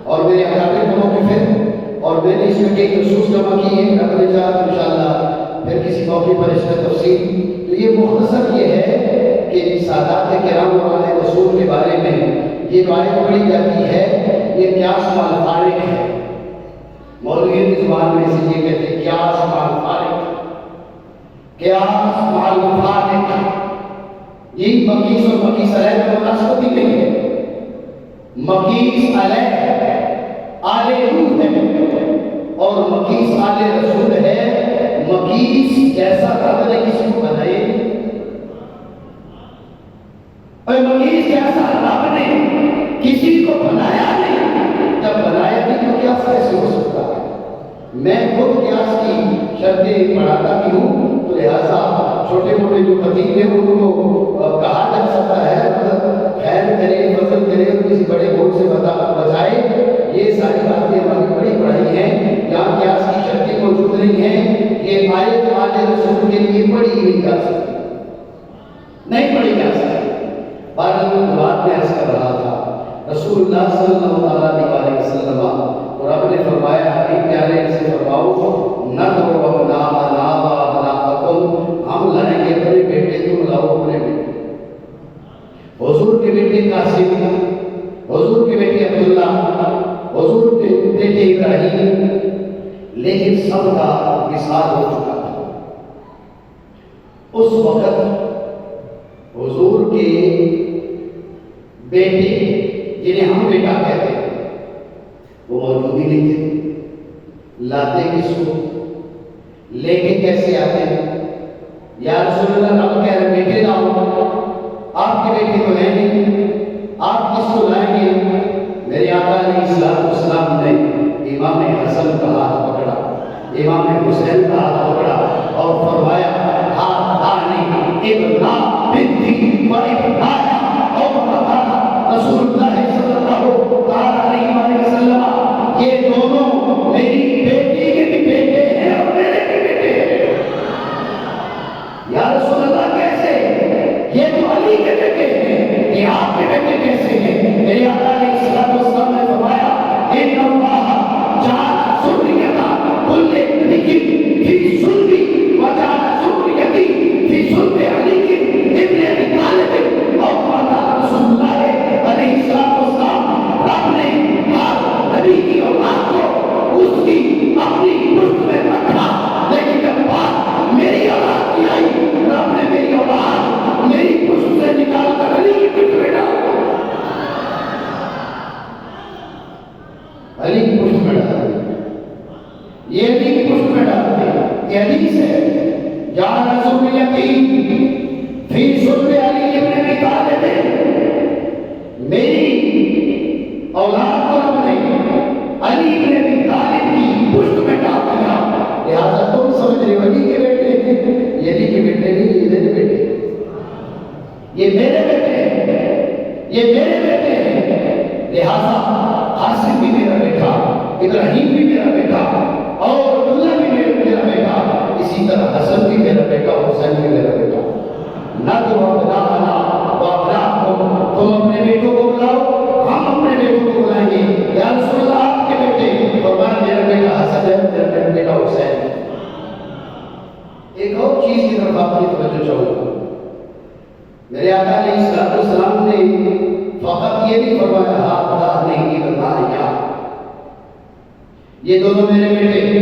اور میرے اکابر کا موقف ہے، اور میں نے اس میں کئی نصوص جمع کی ہیں، اگلے چاہت انشاءاللہ پھر کسی موقع پر اس کا تفصیل۔ تو یہ مختصر یہ ہے کہ سادات کرام والے رسول کے بارے میں یہ جو آیت پڑھی جاتی ہے یہ قیاس مع الفارق ہے، مولویوں کی زبان میں سے یہ کہتے ہیں قیاس مع الفارق، قیاس مع الفارق، یہ مقیس اور مقیس علیہ میں مناسبت ہی نہیں ہے۔ مقیس علیہ آل نوح ہے اور مقیس آل رسول ہے، مقیس جیسا رب نے کسی کو بنائے نہیں، اور مقیس جیسا رب نے کسی کو بنایا نہیں، جب بنایا نہیں تو قیاس کیسے ہو سکتا ہے؟ میں خود قیاس کی شرطیں پڑھاتا بھی ہوں، تو لہٰذا چھوٹے موٹے جو خطیب ہیں ان کو کہا جا سکتا ہے خیر کرے، فضل کرے اور کسی بڑے بول سے بچائے، یہ ساری باتیں ہماری بڑی پڑھائی ہیں، یہاں قیاس کی شرطیں موجود نہیں ہیں، یہ آیت آل رسول کے لیے پڑھی نہیں جا سکتی، نہیں پڑھی جا سکتی۔ بہرحال بات میں عرض کر رہا تھا رسول اللہ صلی اللہ علیہ وسلم، اور آپ نے فرمایا حبیب پیارے سے فرماؤ ندعو ابناءنا و ابناءکم، ہم لائیں گے اپنے بیٹے، تم لاؤ اپنے بیٹے۔ حضور کے بیٹے قاسم، حضور کے بیٹے عبداللہ، حضور کے بیٹے ابراہیم، لیکن سب کا وصال ہو چکا تھا۔ اس وقت حضور کے بیٹے جنہیں ہم بیٹا کہتے ہیں وہ موجود ہی نہیں تھے۔ لاتے کس کو، لے کے کیسے آتے ہیں؟ یا رسول اللہ، رب کہہ رہے بیٹے لاؤ، آپ کے بیٹے تو ہیں نہیں، آپ کس کو لائیں گے؟ میرے آقا علیہ السلام نے امام حسن کا ہاتھ پکڑا، امام حسین کا ہاتھ پکڑا اور فرمایا ہاتھانی ابنا بنتی و ابنا رسول اللہ صلی اللہ علیہ وسلم، یہ دونوں میری بیٹی کے بھی بیٹے ہیں اور میرے بھی بیٹے ہیں۔ یا رسول اللہ کیسے؟ یہ تو علی کے بیٹے ہیں، یہ آپ کے بیٹے کیسے ہیں؟ میرے آقا علیہ السلام نے فرمایا ان اللہ جعل ذریۃ کل نبی فی صلبی وجعل ذریتی فی صلب علی ابن ابی طالب، اور رسول اللہ علیہ السلام، رب نے ہر نبی کی اولاد کو اس کی اپنی پشت میں رکھا، لیکن جب بات میری اولاد کی آئی، رب نے میری اولاد میری پشت سے نکال کر علی کی پشت میں ڈال دیا، علی کی پشت میں ڈال دیا، یہ علی کی پشت میں ڈال دیا، یہ حدیث ہے جعل ذریتی فی صلب علی ابن ابی طالب، میری اولاد کو رب نے علی ابن ابی طالب کی پشت میں ڈال دیا، لہٰذا تم سمجھ رہے ہو علی کے بیٹے، یہ علی کے بیٹے نہیں، یہ میرے بیٹے، یہ میرے بیٹے ہیں، یہ میرے بیٹے ہیں، لہٰذا قاسم بھی میرا بیٹا، ابراہیم بھی میرا بیٹا، اور عبداللہ بھی میرا بیٹا، اسی طرح حسن بھی میرا بیٹا، حسین بھی میرا بیٹا۔ ندعو ابناءنا و ابناءکم، تم اپنے بیٹوں کو بلاؤ، ہم اپنے بیٹوں کو بلائیں گے۔ یا رسول اللہ آپ کے بیٹے، فرمایا میرا بیٹا حسن ہے، میرا بیٹا حسین ہے۔ ایک اور چیز کی طرف آپ کی توجہ چاہوں گا، میرے آقا علیہ السلام نے فقط یہ نہیں فرمایا ہاتھ نہیں بنایا، یہ دونوں میرے بیٹے،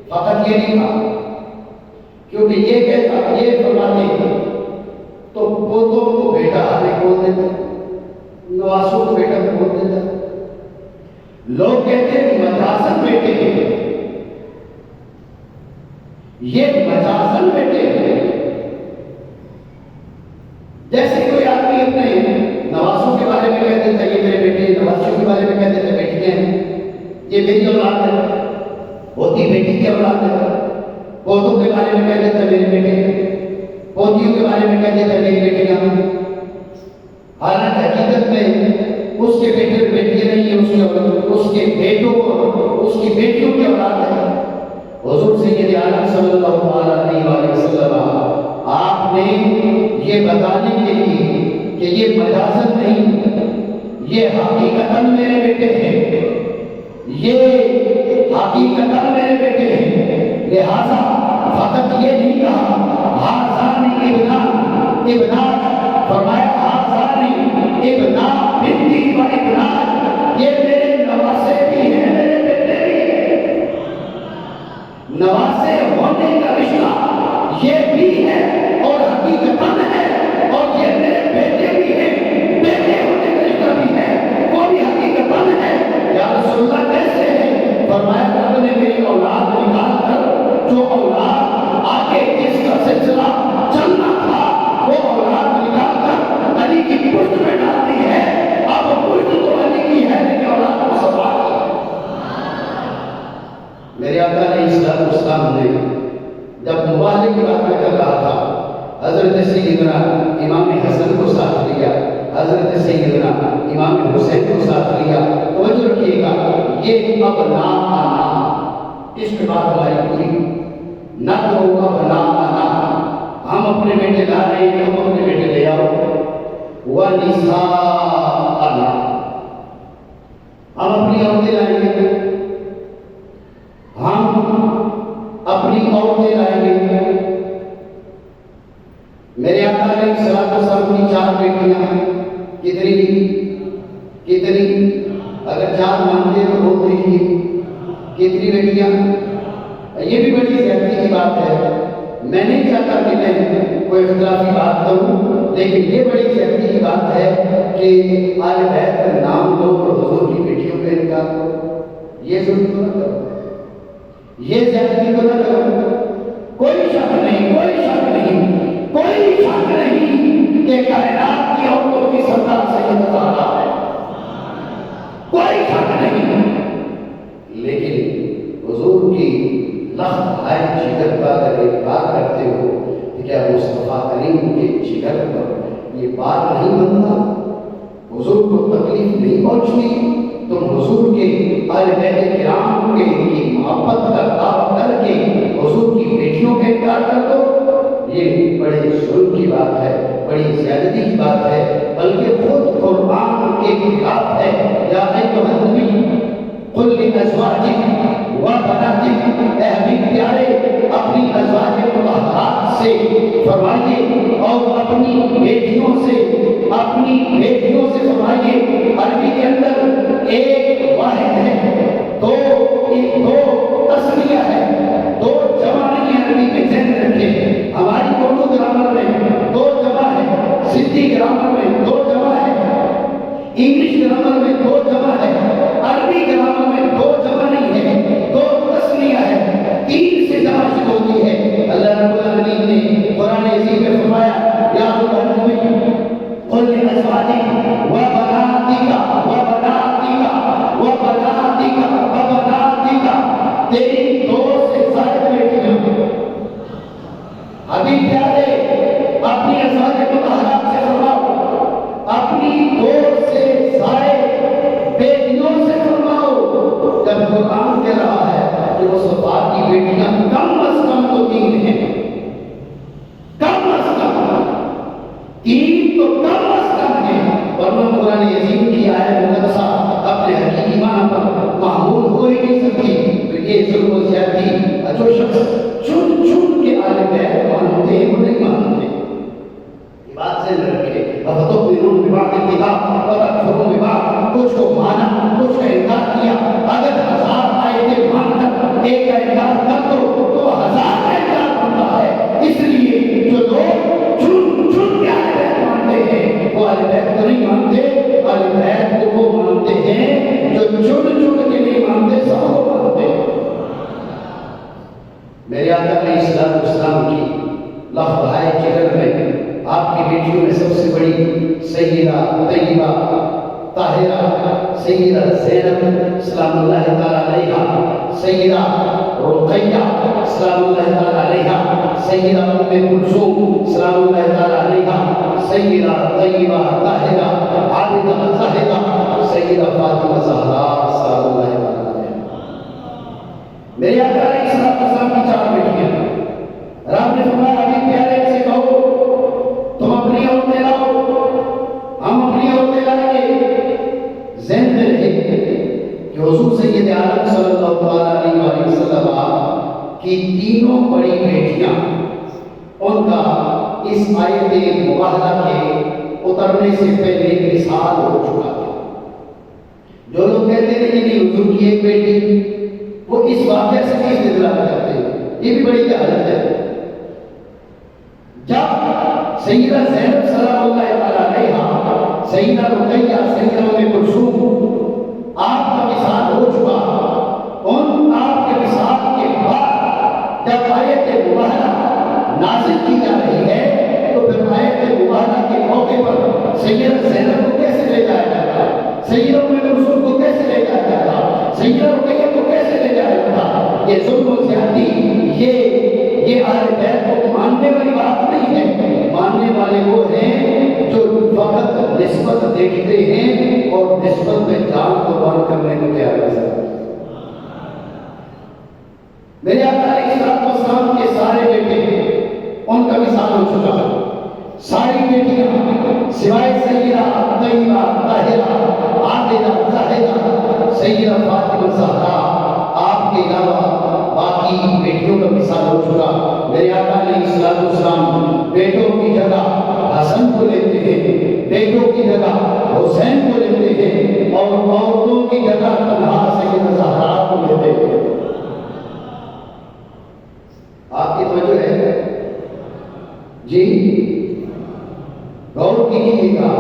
فقط یہ نہیں کہا، کیونکہ یہ کہتا، یہ فرماتے تو پوتوں کو بیٹا ہمیں بول دیتا، نواسوں کو بیٹا بول دیتا، لوگ کہتے ہیں مجازن بیٹے ہیں، یہ مجازن بیٹے ہیں، جیسے کوئی آدمی اپنے نواسوں کے بارے میں کہہ دیتا یہ میرے بیٹے، نواسوں کے بارے میں کہہ دیتا بیٹیاں ہیں، یہ میری اولاد ہے، ہوتی بیٹی کی اولاد ہے، پوتوں کے بارے میں کہہ دیتا میرے بیٹے، پوتیوں کے بارے میں کہہ دیتا میری بیٹیاں، حالانکہ حقیقت میں اس کے بیٹے بیٹیاں نہیں ہیں، اس کے بیٹوں اور اس کی بیٹیوں کی اولاد ہے۔ حضور سید عالم صلی اللہ علیہ وسلم آپ نے یہ بتانے کے لیے کہ یہ مجازن نہیں، یہ حقیقتاً میرے بیٹے ہیں، یہ حقیقتاً میرے بیٹے ہیں، لہذا فقط یہ نہیں کہا ہازانی ابنا، فرمایا ہازانی ابنا بنتی و ابنا، یہ میرے نواسے بھی ہیں، میرے بیٹے بھی ہیں، نواسے ہونے کا رشتہ یہ بھی ہے اور حقیقتاً ہے، اور یہ میرے بیٹے بھی ہیں، بیٹے ہونے کا رشتہ بھی ہے، وہ بھی حقیقتاً ہے۔ یا رسول اللہ کیسے ہے؟ فرمایا رب نے میری اولاد نکال کر، جو اولاد آگے جس کا سلسلہ چلنا تھا، وہ اولاد نکال کر حضرت سیدنا امام حسین کو ساتھ لیا. توجہ رکھیے گا, یہ ابناءنا, اس کے بعد ہماری پوری نہ کرو ابناءنا, ہم اپنے بیٹے لا رہے ہیں, تم اپنے بیٹے لے آؤ. ونساءنا, ہم اپنی عورتیں لائیں گے, ہم اپنی عورتیں لائیں گے. میرے آقا علیہ السلام کی 4 بیٹیاں ہیں. کتنی اگر 4 مانتے تو بول دیجیے کتنی بیٹیاں. یہ بھی بڑی زیادتی کی بات ہے. میں نہیں چاہتا کہ میں کوئی اختلافی بات کروں, لیکن یہ بڑی زیادتی کی بات ہے کہ آل بیت کا نام لو اور حضور کی بیٹیوں پہ انکار کرو. یہ ظلم تو نہ کرو, یہ زیادتی تو نہ کرو. کوئی شک نہیں, کوئی شک نہیں, کوئی شک نہیں کہ کائنات کی عورتوں کی سردار سید زہرا ہے, کوئی شک نہیں. لیکن حضور کی لخت ہائے جگر کا اگر انکار کرتے ہو تو کیا مصطفیٰ کریم کے جگر پر یہ بات نہیں بنتا؟ حضور کو تکلیف نہیں پہنچتی؟ تم حضور کے اہل بیت کرام کے محبت کا دعویٰ کر کے حضور کی بیٹیوں کا انکار کر دو. یہ بڑے ظلم کی بات ہے, بڑی زیادتی کی بات ہے, بلکہ خود قرآن کے خلاف ہے. یا ایھا النبی قل لازواجک و بناتک, اے حبیب پیارے اپنی ازواج مطہرات سے فرمائیے اور اپنی بیٹیوں سے فرمائیے. عربی کے اندر ایک واحد ہے, دو تسنیہ ہے, 2 جمع نہیں ہے. عربی میں ذہن رکھیں, ہماری اردو گرامر میں 2 جمع ہے, سندھی گرامر میں 2 جمع ہے, انگلش گرامر میں 2 جمع ہے, عربی گرامر میں 2 جمع نہیں ہے, 2 تسنیہ ہے, 3 سے جمع شروع ہوتی ہے. اللہ رب العالمین نے قرآن عزیز میں فرمایا یا ایھا النبی قل لازواجک و بناتک تیری 2 سے زائد بیٹیاں. ابھی پیارے اپنی ازواج مطہرات سے فرماؤ, اپنی 2 سے زائد بیٹیوں سے فرماؤ. جب قرآن کہہ رہا ہے کہ مصطفیٰ کی بیٹیاں کم از کم تو 3 ہیں, کم از کم 3 تو کم از کم ہیں, ورنہ قرآن عظیم کی آیت مقدسہ اپنے حقیقی معنی پر معمول ہو ہی نہیں سکتی. تو یہ ظلم و زیادتی جو شخص چن کے آل بیت مانتے ہیں وہ نہیں مانتے. یہ بات سے رکھے افتؤمنون ببعض الکتاب وتکفرون ببعض, کچھ کو مانا کچھ کا انکار کیا. اگر 1000 آیتیں مان کر ایک کا انکار کر دو تو 1000 کا انکار بنتا ہے. اس لیے جو لوگ چن کے آل بیت مانتے ہیں وہ آل بیت کو نہیں مانتے, آل بیت کو وہ مانتے ہیں جو چن کے نہیں مانتے, سب کو مانتے ہیں. میرے آقا علیہ السلام کی لخت جگر میں آپ کی بیٹیوں میں سب سے بڑی سیدہ طیبہ طاہرہ سیدہ زینب سلام اللہ تعالیٰ علیہا, سیدہ رقیہ سلام اللہ تعالیٰ علیہا, سیدہ ام کلثوم سلام اللہ تعالیٰ علیہا, سیدہ طیبہ طاہرہ عابدہ زاہدہ سیدہ فاطمہ زہرا سلام اللہ تعالیٰ علیہا. میرے آقا علیہ السلام کی 4 بیٹیاں. رب نے فرمایا ابھی پیارے سے کہو تم اپنی عورتیں لاؤ, ہم اپنی عورتیں لائیں گے. ذہن میں رہے کہ حضور سید عالم صلی اللہ علیہ وسلم کی 3 بڑی بیٹیاں, ان کا اس آیت مبارکہ کے اترنے سے پہلے وصال ہو چکا تھا. جو لوگ کہتے ہیں کہ حضور کی ایک بیٹی, وہ اس واقعے سے کس دلالت کرتے ہیں, یہ بھی بڑی جہالت ہے. جب سیدہ زینب سلام اللہ تعالیٰ علیہا, سیدہ رقیہ, سیدہ ام کلثوم آپ کا وصال ہو چکا, ان آپ کے وصال کے بعد جب آیت مبارکہ نازل کی جا رہی ہے تو پھر آیت مبارکہ کے موقع پر سیدہ زینب کو کیسے لے جایا جاتا, سیدہ ام کلثوم کو کیسے لے جایا جاتا, سیدہ رقیہ کو کیسے لے جایا جاتا. یہ ظلم و زیادتی, یہ اہل بیت کو ماننے والی بات نہیں ہے. ماننے والے وہ ہیں جو فقط نسبت دیکھتے ہیں اور نسبت میں جان قربان کرنے کو تیار نظر آتے ہیں۔ میرے آقا علیہ السلام کے سارے بیٹے ان کا مثال ہو چکا ہے، ساری بیٹیاں سوائے سیدہ طیبہ طاہرہ عابدہ زاہدہ سیدہ فاطمہ زہرا، آپ کے علاوہ باقی بیٹیوں کا مثال ہو چکا۔ میرے آقا علیہ السلام بیٹوں کی جگہ حسن کو لیتے ہیں، بیٹوں کی جگہ حسین کو لیتے ہیں، اور عورتوں کی جگہ طلحہ سیدہ زہرا کو لیتے ہیں۔ آپ کی توجہ ہے جی؟ غور کیجیے گا،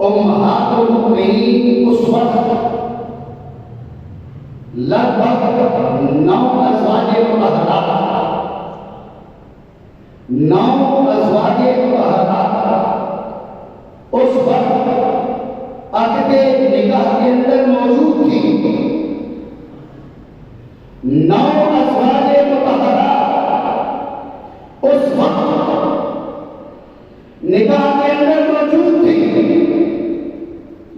امہات المؤمنین اس وقت لگ بھگ 9 ازواج مطہرات، 9 ازواج مطہرات اس وقت عقد نکاح کے اندر موجود تھی۔ 9 ازواج مطہرات اس وقت نکاح کے اندر موجود تھی،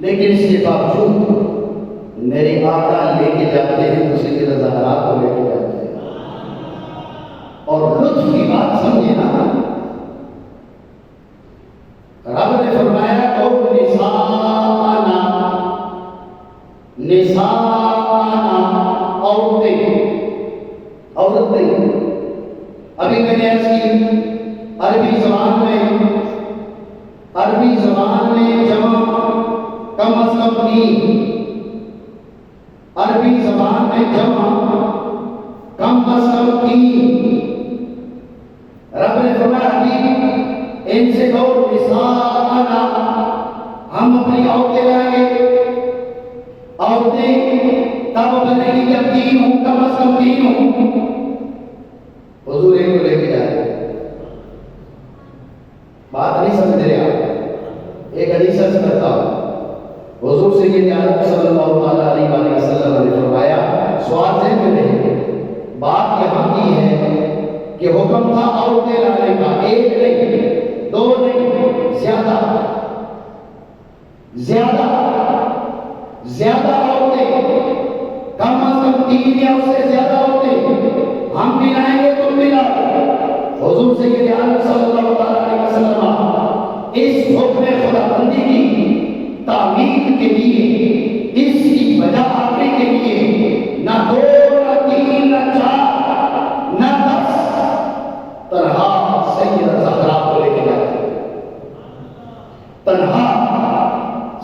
لیکن اس کے باوجود میرے آقا لے کے جاتے ہیں تو سیدہ زہرا کو لے کے جاتے ہیں۔ اور لطف کی بات سمجھے نا، رب نے فرمایا تو نساءنا، نساءنا عورتیں، عورتیں۔ ابھی میں نے عرض کی عربی زبان میں جمع کم از کم 3، عربی زبان میں جمع کم از کم 3۔ رب نے فرمایا ابھی ان سے کہو نساءنا، ہم اپنی عورتیں لائیں گے، عورتیں تب بنے گی جب 3 ہوں، کم از کم 3 ہوں۔ حضور ایک کو لے کے جا رہے ہیں، بات نہیں سمجھ رہے آپ؟ ایک حدیث عرض کرتا ہوں، حضور سید عالم صلی اللہ علیہ وآلہ وسلم نے فرمایا، سوال ذہن میں رہے، بات یہاں کی ہے کہ حکم تھا عورتیں لانے کا، 1 نہیں، 2 نہیں، زیادہ عورتیں، کم از کم 3 یا اس سے زیادہ عورتیں، ہم بھی لائیں گے تم بھی لاؤ۔ حضور سید عالم صلی اللہ علیہ وسلم اس حکم خدا بندی کی تعمیر کے لیے، اس کی بجا آنے کے لیے نہ 2 نہ 3 نہ 4 نہ 10 طلحہ سیدہ زہرا کو لے کے جاتے ہیں، طلحہ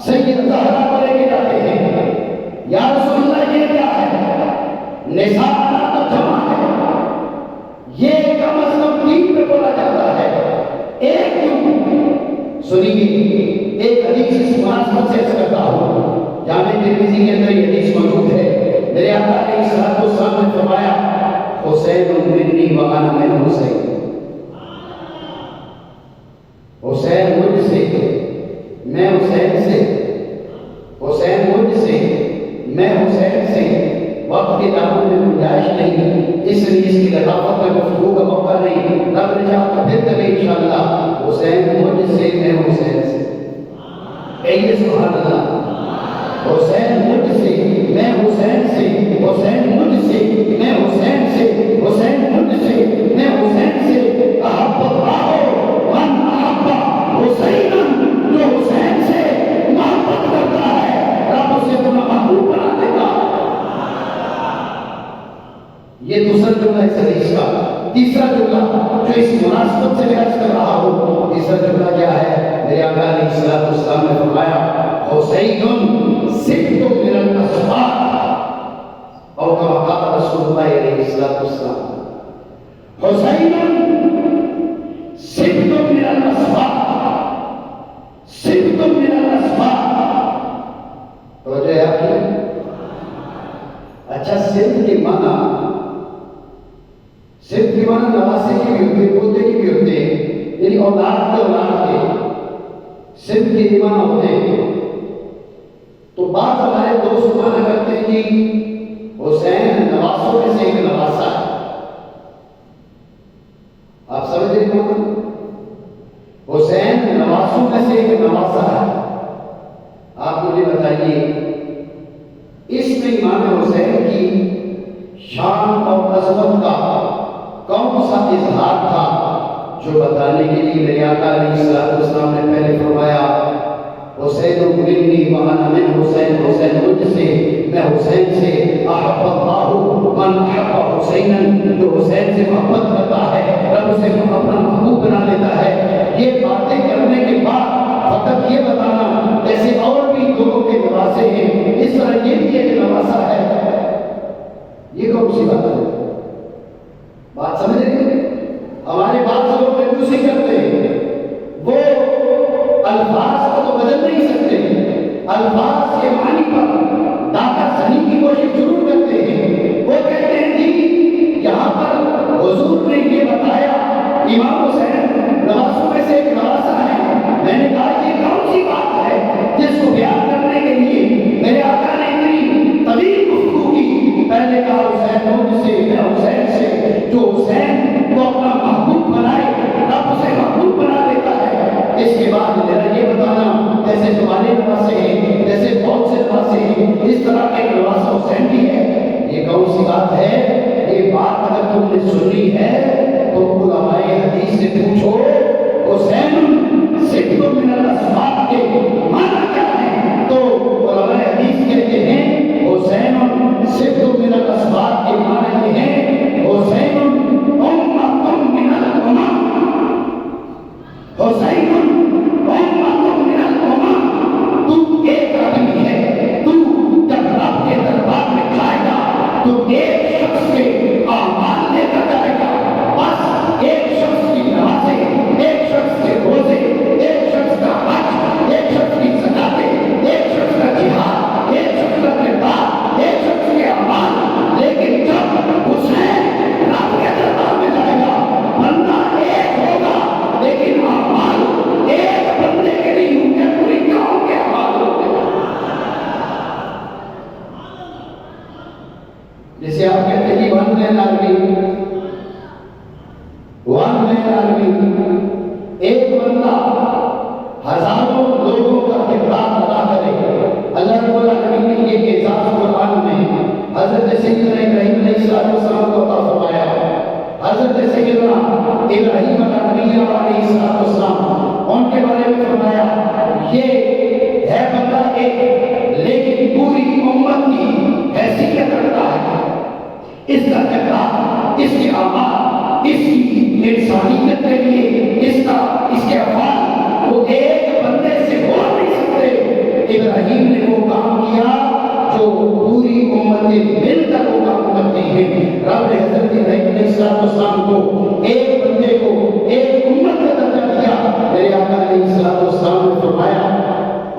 سیدہ زہرا کو لے کے جاتے ہیں۔ یا رسول اللہ یہ کیا ہے؟ نساء تو جمع ہے، یہ کم از کم 3 پہ بولا جاتا ہے، 1 کیوں؟ سنیے ایک حدیث اس مناسبت سے کرتا ہوں، جامع ترمذی کے اندر یہ حدیث موجود ہے۔ میرے آقا علیہ السلام نے فرمایا، حسین منی وانا من حسین، حسین مجھ سے، میں حسین سے، حسین مجھ سے، میں حسین سے۔ وقت کے دامن میں گنجائش نہیں، اس لیے اس کی لطافت میں گفتگو کا موقع نہیں، رب نے چاہا تو پھر کبھی انشاءاللہ، حسین مجھ سے، میں حسین سے۔ کہیے سبحان اللہ۔ حسین مجھ سے، میں حسین سے، حسین مجھ سے، میں حسین سے، حسین مجھ سے، میں حسین سے۔ احب اللہ من احب حسینا، جو حسین سے محبت کرتا ہے رب اسے اپنا محبوب بنا دے گا۔ یہ دوسرا جملہ اس حدیث کا۔ تیسرا جملہ جو اس مناسبت سے میں عرض کر رہا ہوں، تیسرا جملہ کیا ہے؟ میرے آقا علیہ السلام نے فرمایا، حسین سبت من الاسباط، اور کما قال رسول اللہ علیہ السلام، حسین سبت من الاسباط، سبت من الاسباط۔ توجہ ہے آپ کی؟ اچھا، سبت کے معنی، سبت کے معنی نواسے کی بھی ہوتے ہیں، پوتے کی بھی ہوتے ہیں، یعنی اولاد کے سبت کے ایمان ہوتے ہیں۔ تو بعض ہمارے دوست مانا کرتے ہیں کہ حسین نواسوں میں سے ایک نواسا ہے۔ آپ سمجھ رہے ہیں؟ حسین نواسوں نواسوں میں سے ایک نواسا ہے۔ آپ مجھے بتائیے اس میں امام حسین کی شان اور عظمت کا کون سا اظہار تھا جو بتانے کے لیے میرے آقا علیہ السلام نے پہلے فرمایا حسین منی وانا من حسین، حسین مجھ سے، میں حسین سے، احب اللہ من احب حسینا، جو حسین سے محبت کرتا ہے رب اسے اپنا محبوب بنا لیتا ہے۔ یہ باتیں کرنے کے بعد فقط یہ بتانا جیسے اور بھی لوگوں کے نواسے ہیں اس طرح یہ بھی ایک نواسا ہے، یہ کون سی بات ہے؟ بات سمجھ رہے ہیں؟ ہمارے بعض لوگ کنجوسی کرتے ہیں، وہ الفاظ کو تو بدل نہیں سکتے، الفاظ کے معنی پر داغا زنی کی کوشش ضرور کرتے ہیں۔ وہ کہتے ہیں جی یہاں پر حضور نے یہ بتایا امام حسین نواسوں میں سے ایک نواسا ہے۔ میں نے کہا یہ کون سی بات ہے جس کو بیان کرنے کے لیے میرے آقا نے اتنی طویل گفتگو کی؟ پہلے کہا حسین مجھ سے، میں حسین سے، جو حسین کو اپنا محبوب بنائے رب اسے محبوب بنا دیتا ہے۔ اس کے بعد میرا یہ بتانا جیسے تمہارے نواسے ہیں، جیسے بہت سے نواسے ہیں، اس طرح کے نواسا حسین بھی ہے۔ یہ کون سی بات ہے؟ یہ بات اگر تم نے سنی ہے تو علماء حدیث سے پوچھو حسین صفت من الاسماء کے معنی کیا ہے؟ تو علماء حدیث کہتے ہیں حسین صفت من الاسماء کے معنی یہ ہے حسین امۃ من الامم، حسین امۃ من الامم، تو ایک آدمی ہے، تو جب رب کے دربار میں جائے گا تو ایک شخص کے اعمال لے کر جائے گا، بس ایک شخص کی نمازیں، ایک شخص کے روزے، ایک شخص کا حج، ایک شخص کی زکاتیں، ایک شخص کا جہاد، ایک شخص کا کردار، ایک شخص کے اعمال، لیکن جب حسین رب کے دربار میں جائے گا بندہ ایک ہوگا لیکن اعمال ایک بندے کے نہیں ہوں گے، پوری قوم کے اعمال ہوں گے۔ جسے آپ کہتے ہیں one man army, one man army, ایک بندہ ہزاروں لوگوں کا کردار ادا کرے۔ اللہ رب العالمین نے یہ اعزاز قرآن میں حضرت سیدنا ابراہیم علیہ السلام کو عطا فرمایا۔ حضرت سیدنا ابراہیم علیہ السلام ان کے بارے میں فرمایا یہ ہے بندہ ایک لیکن پوری امت کی حیثیت رکھتا ہے، اس کا کردار، اس کے اعمال، اس کی انسانیت کے لیے اس کے افعال وہ ایک بندے سے ہو نہیں سکتے۔ ابراہیم نے وہ کام کیا جو پوری امتیں مل کر وہ کام کرتی ہیں۔ رب نے حضرت ابراہیم علیہ السلام کو ایک بندے کو ایک امت کا درجہ دیا۔ میرے آقا علیہ السلام نے فرمایا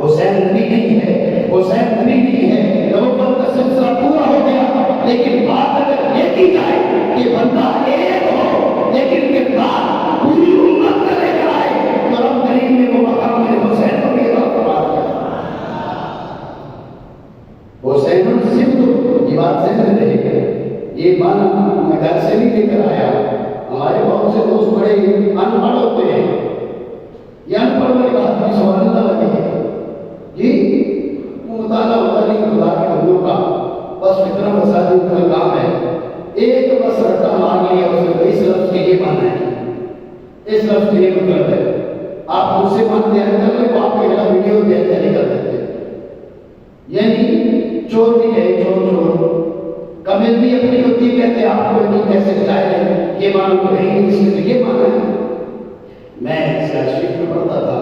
حسین نبی نہیں ہے، حسین نبی نہیں ہے، نبوت کا سلسلہ پورا ہو گیا، لیکن بات اگر یہ کی جائے کہ بندہ ایک ہو لیکن کردار پوری امت کا لے کر آئے تو رب کریم نے وہ مقام میرے حسین کو بھی عطا فرما دیا۔ حسین صفت، یہ بات ذہن میں رہے گا، یہ معنی میں گھر سے بھی لے کر آیا۔ ہمارے بہت سے دوست بڑے ان پڑھ ہوتے ہیں، یہ ان پڑھ والی بات بھی سبحان اللہ لگی ہے جی، وہ مطالعہ ہوتا نہیں خدا کے بندوں کا، بس فتنہ فساد ان کا کام ہے۔ ایک بس رٹا مار لیا اس نے، اس لفظ کے یہ معنی ہے، اس لفظ کے یہ مطلب ہے، آپ مجھ سے مان دیا کر لیں وہ آپ کے خلاف ویڈیو نہیں کر دیتے۔ یعنی چور بھی ہے، چور چور کمل بھی اپنی ہوتی کہتے آپ کو نہیں کیسے جائے ہیں، یہ معنی تو ہے ہی، اس میں یہ معنی ہے۔ میں شریف میں پڑھتا تھا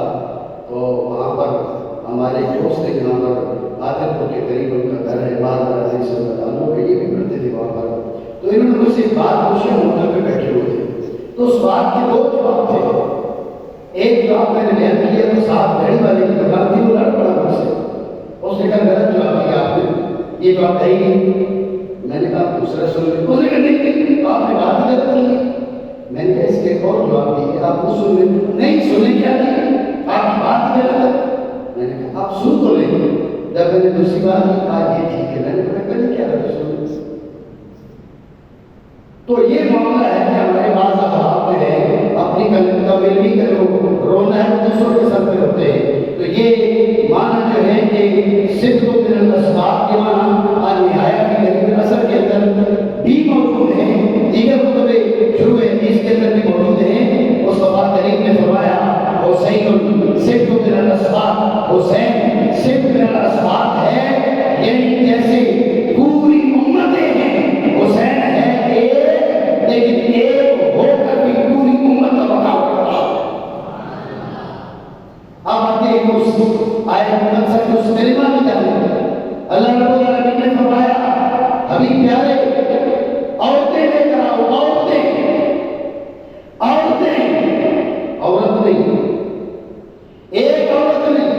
تو وہاں پر ہمارے دوست تھے جہاں پر عادل پور کے قریب ان کا گھر ہے، بعد میں کے لیے بھی پڑھتے تھے وہاں پر، تو انہوں نے مجھ سے بات پوچھی، ہم ہوٹل پہ بیٹھے ہوئے تھے، تو اس بات کے دو جواب تھے۔ ایک جواب میں نے بیان کیا تو صاحب گھڑی والے کی دکان تھی، وہ لڑ پڑا مجھ سے، اس نے کہا غلط جواب دیا آپ نے، یہ جواب ہے ہی نہیں۔ میں نے کہا دوسرا سن لیں، اس نے کہا نہیں آپ نے بات غلط کی۔ میں نے کہا اس کے ایک اور جواب دیے، آپ وہ سن لیں۔ نہیں سنیں کیا نہیں، آپ کی بات غلط ہے۔ میں نے کہا آپ سن تو لیں۔ جب میں نے دوسری بات کی کہا یہ ٹھیک ہے، میں نے کہا پہلے کیا رہا سن۔ تو یہ معاملہ ہے کہ ہمارے بعض اخلاق میں ہے، اپنی کمیل بھی کرو، رونا ہے دوسروں کے سر پہ اب آتے ہیں اس آیت مقدسہ کے اس کلمہ کی جانب۔ اللہ رب العالمین نے فرمایا حبیب پیارے عورتیں لے کر آؤ، عورتیں عورت نہیں، ایک عورت نہیں،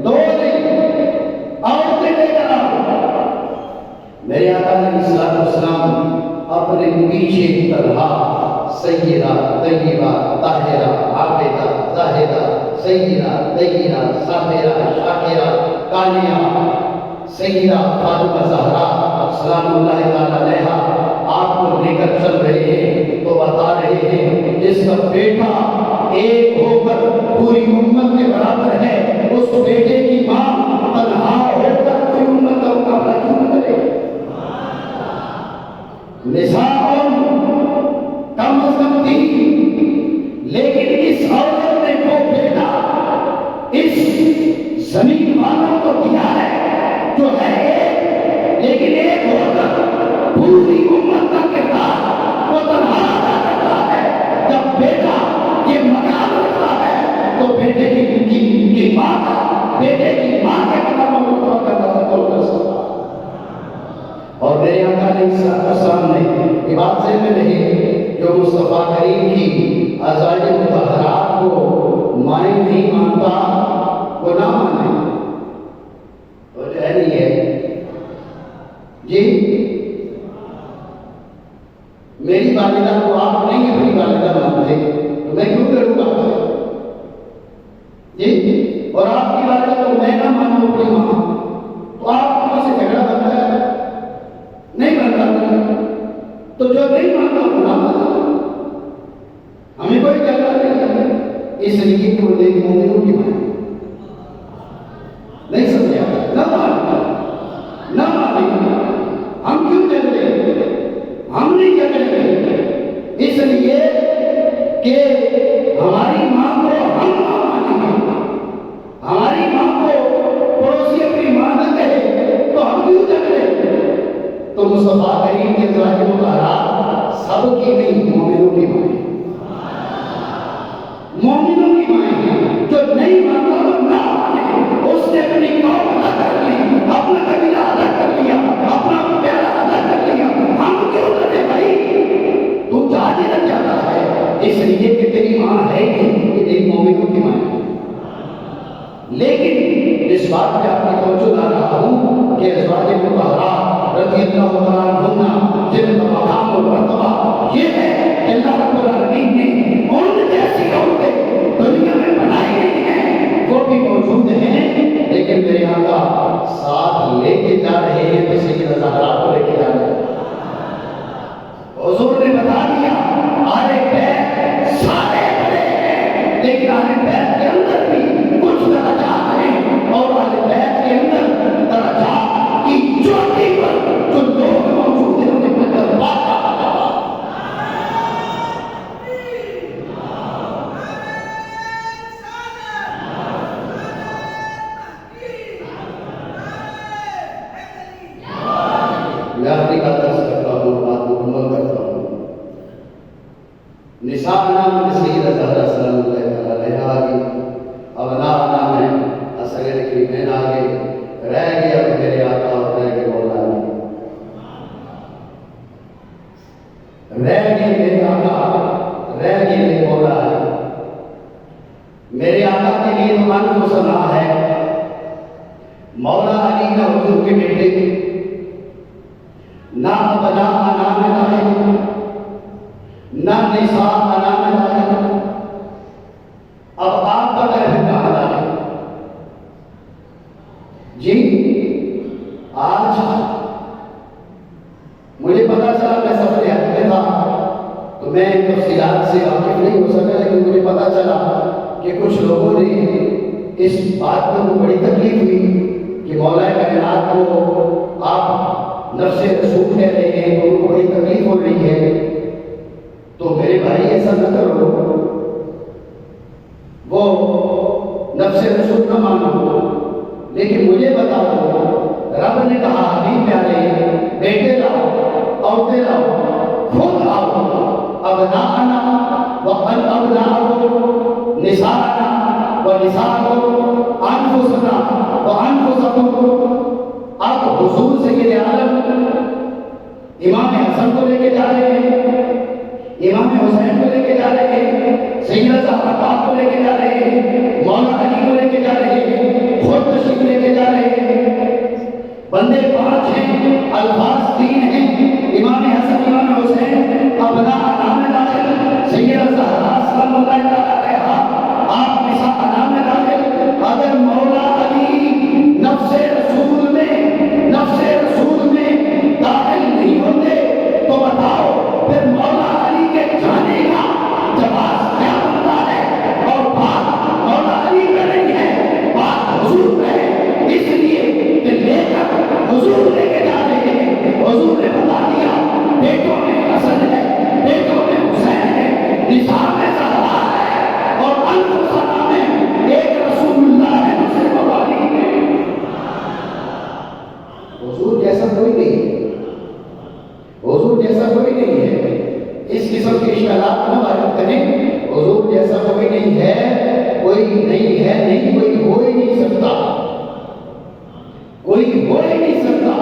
دو نہیں، عورتیں لے کر آؤ۔ میرے آقا علیہ السلام اپنے پیچھے طلحہ، سیدہ طیبہ طاہرہ عابدہ زاہدہ، سیدہ طیبہ صابرہ شاکرہ قانعہ، سیدہ فاطمہ زہرا سلام اللہ تعالیٰ علیہا آپ کو لے کر چل رہے ہیں تو بتا رہے ہیں جس کا بیٹا ایک ہو کر پوری امت کے برابر ہے، اس بیٹے کی ماں تنہا ہو کر کوئی امت کا مقابلہ کیوں نہ کرے؟ نساء کم از کم تھی، لیکن اس عورت نے وہ بیٹا اس زمین والوں کو دیا ہے جو ہے ایک، لیکن ایک ہو کر پوری امت کا کردار وہ تنہا ادا کرتا ہے۔ جب بیٹا یہ مقام رکھتا ہے تو بیٹے کی ماں کا، بیٹے کی ماں کے مقام کو کر سکتا۔ اور میرے آقا علیہ السلام نے یہ بات ذہن میں رہی، جو مصطفیٰ کریم کی ازواج مطہرات کو مائیں نہیں مانتا وہ نہ مانے، تو جو ہے نہیں ہے جی۔ میری والدہ کو آپ نہیں اپنی والدہ مانتے تو میں کیوں کروں گا جی؟ اور آپ کی والدہ کو میں نہ مانوں اپنی ماں تو آپ کو سے جھگڑا بنتا ہے نہیں بنتا، تو جو نہیں مانتا وہ نہ مانتا، ہمیں کوئی جھگڑا نہیں کرتا۔ اس لیے کہ وہ نیک مومنوں کی ماں نہیں سمجھا، نہ مانے ہم کیوں جھگڑے؟ ہم نہیں جھگڑے اس لیے کہ ہماری ماں کو ہم نہ مانیں، ہماری ماں کو پڑوسی اپنی ماں نہ کہے تو ہم کیوں جھگڑے؟ تو مصطفیٰ کریم کے ازواج مطہرات سب کی نہیں، مومنوں کی مائیں، مومنوں کی مائیں ہیں۔ جو نہیں مانتا وہ نہ مانے، اس نے اپنی قوم ادا کر لی، اپنا قبیلہ ادا کر لیا، اپنا پیارا ادا کر لیا، ہم کیوں کرے بھائی؟ تو جہاز لگ جاتا ہے اس لیے کہ تیری ماں ہے کہ تیری مومنوں کی مائیں۔ لیکن اس بات پہ آپ کی توجہ لا رہا ہوں کہ ازواج مطہرات رضی اللہ تعالیٰ عنہ جن کا مقام اور مرتبہ یہ ہے کہ اللہ رب العالمین نے ان جیسی عورتیں دنیا میں بنائی نہیں ہیں، وہ بھی موجود ہیں، لیکن میرے آقا ساتھ لے کے جا رہے ہیں تو سیدہ زہرا کو لے کے جا رہے ہیں۔ حضور نے بتا دیا آلِ بیت سارے بڑے ہیں، لیکن آلِ بیت کے اندر بھی کچھ درجات ہیں، اور آلِ بیت کے اندر درجات کی چوٹی پر جو لوگ موجود ہیں انہیں بدل پاتا۔ میں اپنی کا درس کرتا ہوں، بات مکمل کرتا ہوں۔ نساء نام میں سیدہ زہرا سلام اللہ تعالیٰ علیہا آگئی، ابناء نام ہے اصغر کریمین آگئے، رہ گیا میرے آقا اور رہ گئے مولا علی، رہ گئے میرے آقا، رہ گئے میرے مولا علی۔ میرے آقا کے لیے تو ان کو سنا ہے مولا علی نہ حضور کے بیٹے، نہ ابناء نام ہے، نہ نساء نام ہے، اب آپ بتائیں پھر کہاں ڈالیں؟ جی آج مجھے پتا چلا، میں سفر حج میں تھا تو میں تفصیلات سے واقف نہیں ہو سکا، لیکن مجھے پتا چلا کہ کچھ لوگوں نے اس بات پر بڑی تکلیف ہوئی کہ مولا کائنات کو آپ نفس رسول کہہ رہے ہیں تو ان کو بڑی تکلیف ہو رہی ہے۔ تو میرے بھائی ایسا نہ کرو، وہ نفس رسول نہ مانو، لیکن مجھے بتا دو رب نے کہا حبیب پیارے بیٹے لاؤ، عورتیں لاؤ، خود آؤ، ابناءنا و ابناءکم، نساءنا و نِسَاءَكُمْ أَنفُسَنَا وَأَنفُسَكُمْ۔ اب حضور سید عالم امام حسن کو لے کے جا رہے ہیں، امام حسین کو لے کے جا رہے ہیں، سیدہ زہرا پاک کو لے کے جا رہے ہیں، مولا علی کو لے کے جا رہے ہیں، خود تشریف لے کے جا رہے ہیں۔ بندے 5 ہیں، الفاظ 3 ہیں، امام حسن امام حسین اپنا نام داخل، سیدہ زہرا سلام اللہ علیہا آپ نساء نام داخل۔ اگر مولا علی نفس رسول میں داخل نہیں ہوتے تو بتاؤ پھر مولا علی کے جانے کا جواز کیا بنتا ہے؟ اور بات مولا علی پہ نہیں ہے، بات حضور پہ ہے، اس لیے کہ لے کر حضور لے کے جا رہے ہیں۔ حضور نے بتا دیا بیٹوں میں حسن ہے، بیٹوں میں حسین ہے، نساء میں زہرا ہے، اور انفسنا میں ایک رسول اللہ ہے، دوسرے مولا علی ہے۔ حضور جیسا کوئی نہیں ہے، حضور جیسا کوئی نہیں ہے۔ اس قسم کے اشکالات نہ وارد کریں۔ حضور جیسا کوئی نہیں ہے، کوئی نہیں ہے، نہیں کوئی ہو ہی نہیں سکتا، کوئی ہو ہی نہیں سکتا۔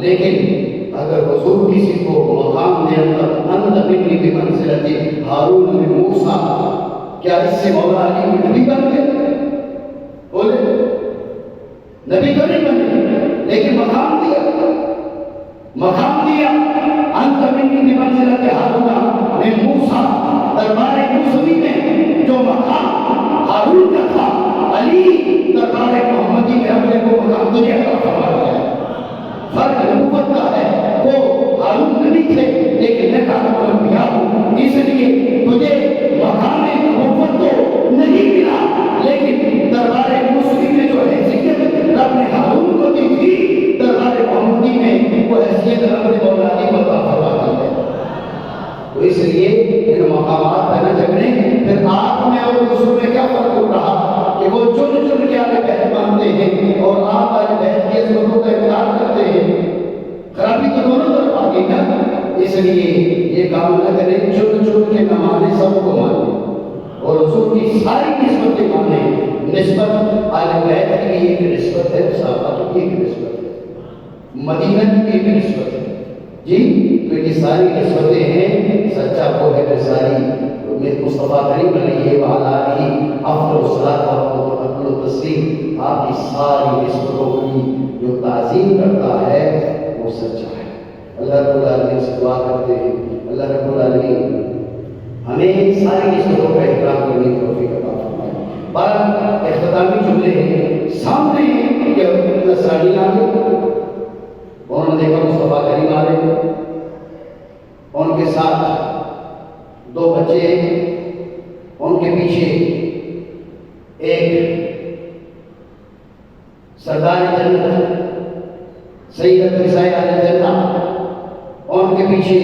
لیکن اگر حضور کسی کو مقام دے انت منی بمنزلت ہارون من موسیٰ، کیا اس سے مولا علی نبی بن گئے؟ بولے نبی تو نہیں بنے، لیکن مقام دیا، مقام دیا۔ انت منی بمنزلت ہارون من موسیٰ، دربار موسوی میں جو مقام ہارون کا تھا، علی دربار محمدی میں اپنے کو مقام دنیا کا فرما دیا ہے۔ فرق نبوت کا ہے، وہ ہارون نبی تھے لیکن میں خاتم الانبیاء ہوں، اس لیے تجھے مقام نبوت تو نہیں ملا، لیکن دربار موسوی میں جو حیثیت رب نے ہارون کو دی تھی، دربار محمدی میں وہ حیثیت رب نے مولا علی کو عطا فرما دی ہے۔ تو اس لیے ان مقامات پہ نہ جھگڑیں۔ پھر آپ میں اور دوسروں میں کیا فرق ہو رہا کہ وہ چن چن کے اہل بیت مانتے ہیں اور آپ اہل بیت کی عظمتوں کا انکار کرتے ہیں۔ خرابی تو دونوں طرف آ گئی نا۔ اس لیے یہ کام نہ کریں، چن چن کے نہ مانے، سب کو مانے اور حضور کی ساری نسبتیں مانے۔ نسبت اہل بیت کی بھی ایک نسبت ہے، صحابہ کی ایک نسبت ہے، مدینہ کی بھی ایک نسبت ہے جی۔ تو یہ ساری نسبتیں ہیں، سچا وہ ہے کہ ساری مصطفیٰ کریم علیہ وآلہ افضل الصلاۃ و تسلیم، آپ کی ساری نسبتوں کی جو تعظیم کرتا ہے وہ سچا ہے۔ اللہ رب العالمین سے دعا کرتے ہیں اللہ رب العالمین ہمیں ساری نسبتوں کا احترام کرنے کی توفیق عطا فرمائے۔ بارہ اختتامی جملے ہیں سامنے کہ نصرانی آ گئے، انہوں نے دیکھا مصطفیٰ کریم آ رہے ہیں، ان کے ساتھ 2 بچے ہیں، ان کے پیچھے ایک سردار جنت سیدۃ نساء اہل الجنہ، ان کے پیچھے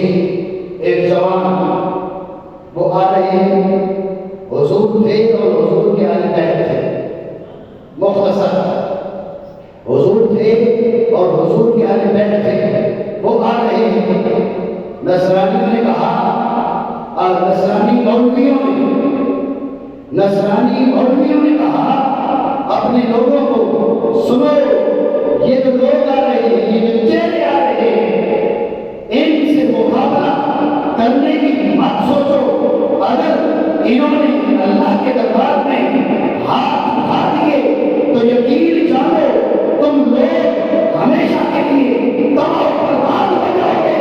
ایک جوان وہ آ رہے ہیں، حضور تھے اور حضور کے اہل بیت تھے۔ مختصر حضور تھے اور حضور کے اہل بیت تھے، وہ آ رہے ہیں۔ نصرانیوں نے کہا، اور نصرانی مولویوں نے کہا اپنے لوگوں کو، سنو یہ جو لوگ آ رہے ہیں، یہ جو چہرے آ رہے ہیں، ان سے مقابلہ کرنے کی مت سوچو۔ اگر انہوں نے اللہ کے دربار میں ہاتھ اٹھا دیے تو یقین جانو تم لوگ ہمیشہ کے لیے تباہ و برباد ہو جاؤ گے۔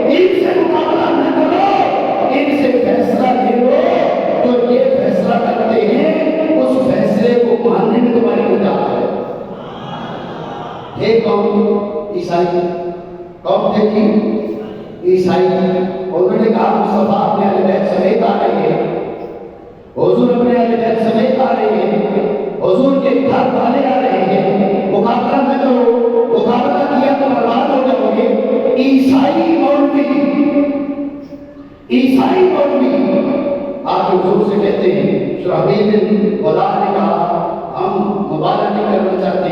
ان سے مقابلہ نہ کرو، ان سے فیصلہ لے لو، جو یہ فیصلہ کرتے ہیں اس فیصلے کو ماننے میں تمہاری نجات ہے۔ یہ قوم عیسائی قوم تھے جی، عیسائی، انہوں نے کہا مصطفیٰ اپنے اہل بیت سمیت آ رہے ہیں، حضور اپنے اہل بیت سمیت آ رہے ہیں، حضور کے گھر والے آ رہے ہیں، مقابلہ نہ کرو، مقابلہ کیا تو برباد ہو جاؤ گے۔ عیسائی مولوی آپ حضور سے کہتے ہیں، شرحبیل بن وضاح نے کہا ہم مبالغہ نہیں کرنا چاہتے،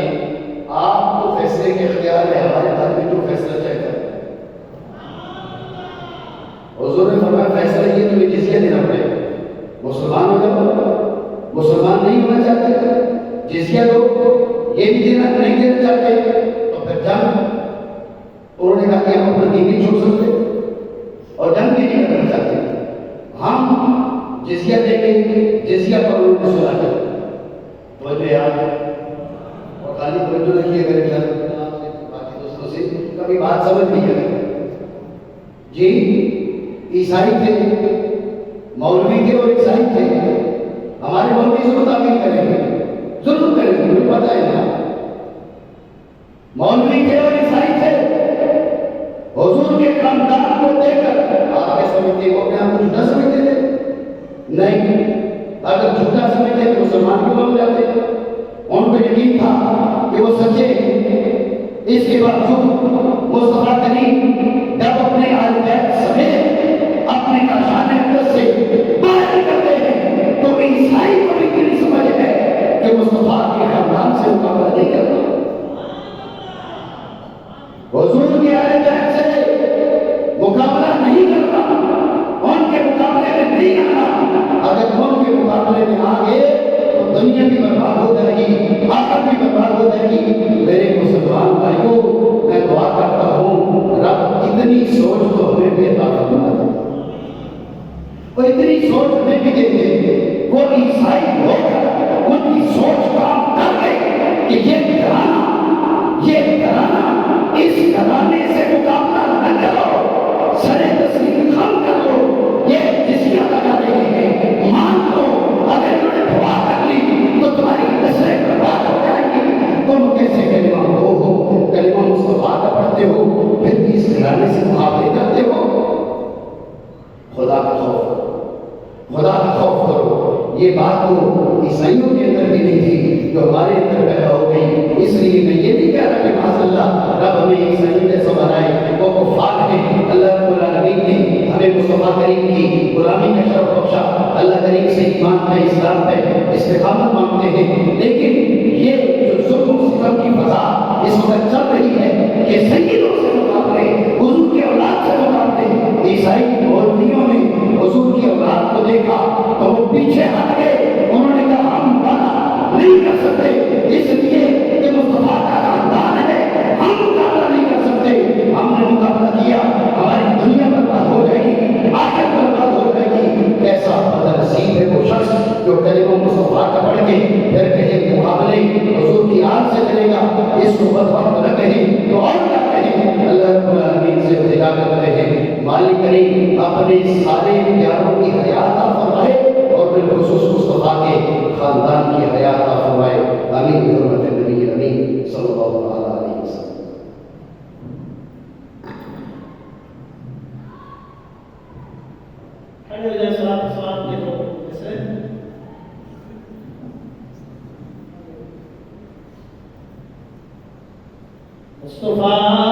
آپ کو فیصلے کے اختیار ہے، ہمارے بارے میں جو فیصلہ چاہتا ہے۔ حضور نے فرمایا فیصلہ یہ تمہیں جزیہ دینا پڑے گا، مسلمان ہو جاؤ، مسلمان نہیں ہو ہونا چاہتے، جزیہ لوگ یہ بھی دینا نہیں دینا چاہتے، تو پھر جنگ، انہوں نے کہا کہ ہم اپنا دین نہیں چھوڑ سکتے اور جنگ بھی نہیں کرنا چاہتے، ہم جزیہ دیں گے، جزیہ پر انہوں نے سنا کیا توجہ یاد ہے۔ اور خالی توجہ رکھیے اگر باقی دوستوں سے کبھی بات سمجھ نہیں آئے، جی عیسائی تھے، مولوی تھے اور عیسائی تھے، ہمارے مولوی سے مطابق کریں گے، ضرور کریں گے، مجھے پتا ہے نا، مولوی تھے اور عیسائی تھے، حضور کے خاندان کو دے کر آپ کے سمجھتے ہو اپنے آپ کو جھوٹا سمجھتے تھے؟ نہیں، اگر جھوٹا سمجھتے تو مسلمان کیوں بن جاتے؟ ان کو یقین تھا کہ وہ سچے ہیں، اس کے باوجود مصطفیٰ کریم جب اپنے آل بیت سمیت اپنے کاشان اقدس سے باہر کرتے ہیں تو عیسائی کو بھی کیوں سمجھ ہے کہ مصطفیٰ کے خاندان سے مقابلہ نہیں کرنا، حضور کے آل بیت سے مقابلہ نہیں کرنا، ان کے مقابلے میں نہیں آنا، اگر ان کے مقابلے میں آ گئے تو دنیا بھی برباد ہو جائے گی، آخرت بھی برباد ہو جائے گی۔ میرے مسلمان بھائیوں، میں دعا کرتا ہوں رب اتنی سوچ تو ہمیں بھی عطا فرما دے، اور اتنی سوچ ہمیں بھی دے دے، وہ عیسائی ہو کر ان کی سوچ کام کر گئے کہ یہ گھرانہ اس گھرانے سے مقابلہ نہ کرو، سر تسلیم خم کر لو، یہ جزیہ لگا رہے ہیں، مان لو، اگر انہوں نے دعا کر لی تو تمہاری نسلیں برباد ہو جائیں گی، تم کیسے کلمہ ہو، کلمہ مصطفیٰ کا پڑھتے ہو، پھر بھی اس گھرانے سے مقابلے کرتے ہو؟ خدا کا خوف کرو، خدا کا خوف کرو، یہ بات تو عیسائیوں کے اندر بھی نہیں تھی جو ہمارے اندر پیدا ہو گئی، اس لیے میں یہ نہیں کہہ رہا کہ معاذ اللہ رب ہمیں عیسائیوں جیسا بنائے، وہ کفار ہیں، اللہ رب العالمین نے ہمیں مصطفیٰ کریم کی غلامی کا شرف بخشا، اللہ کریم سے ایمان پہ، اسلام پہ استقامت مانگتے ہیں، لیکن یہ جو ظلم و ستم کی فضا اس وقت چل رہی ہے کہ سیدوں سے مقابلے، حضور کی اولاد سے مقابلے، عیسائی مولویوں نے حضور کی اولاد کو دیکھا تو وہ پیچھے ہٹ گئے، انہوں نے کہا ہم مقابلہ نہیں کر سکتے، اس لیے کہ مصطفیٰ کا خاندان ہے، ہم مقابلہ نہیں کر سکتے، ہم نے مقابلہ کیا ہماری دنیا برباد ہو جائے گی، آخرت برباد ہو جائے گی۔ کیسا بدنصیب ہے وہ شخص جو کلمہ مصطفیٰ کا پڑھ کے پھر کہے مقابلے حضور کی آل سے کرے گا، اس کو بدبخت نہ کہیں تو اور کیا کہیں؟ اللہ رب العالمین سے دعا کرتے ہیں مالک کریم اپنے سارے پیاروں کی حیات عطا فرمائے اور بالخصوص مصطفیٰ کے خاندان کی حیات عطا فرمائے، آمین بحرمت نبی امین صلی اللہ علیہ وسلم۔ مصطفیٰ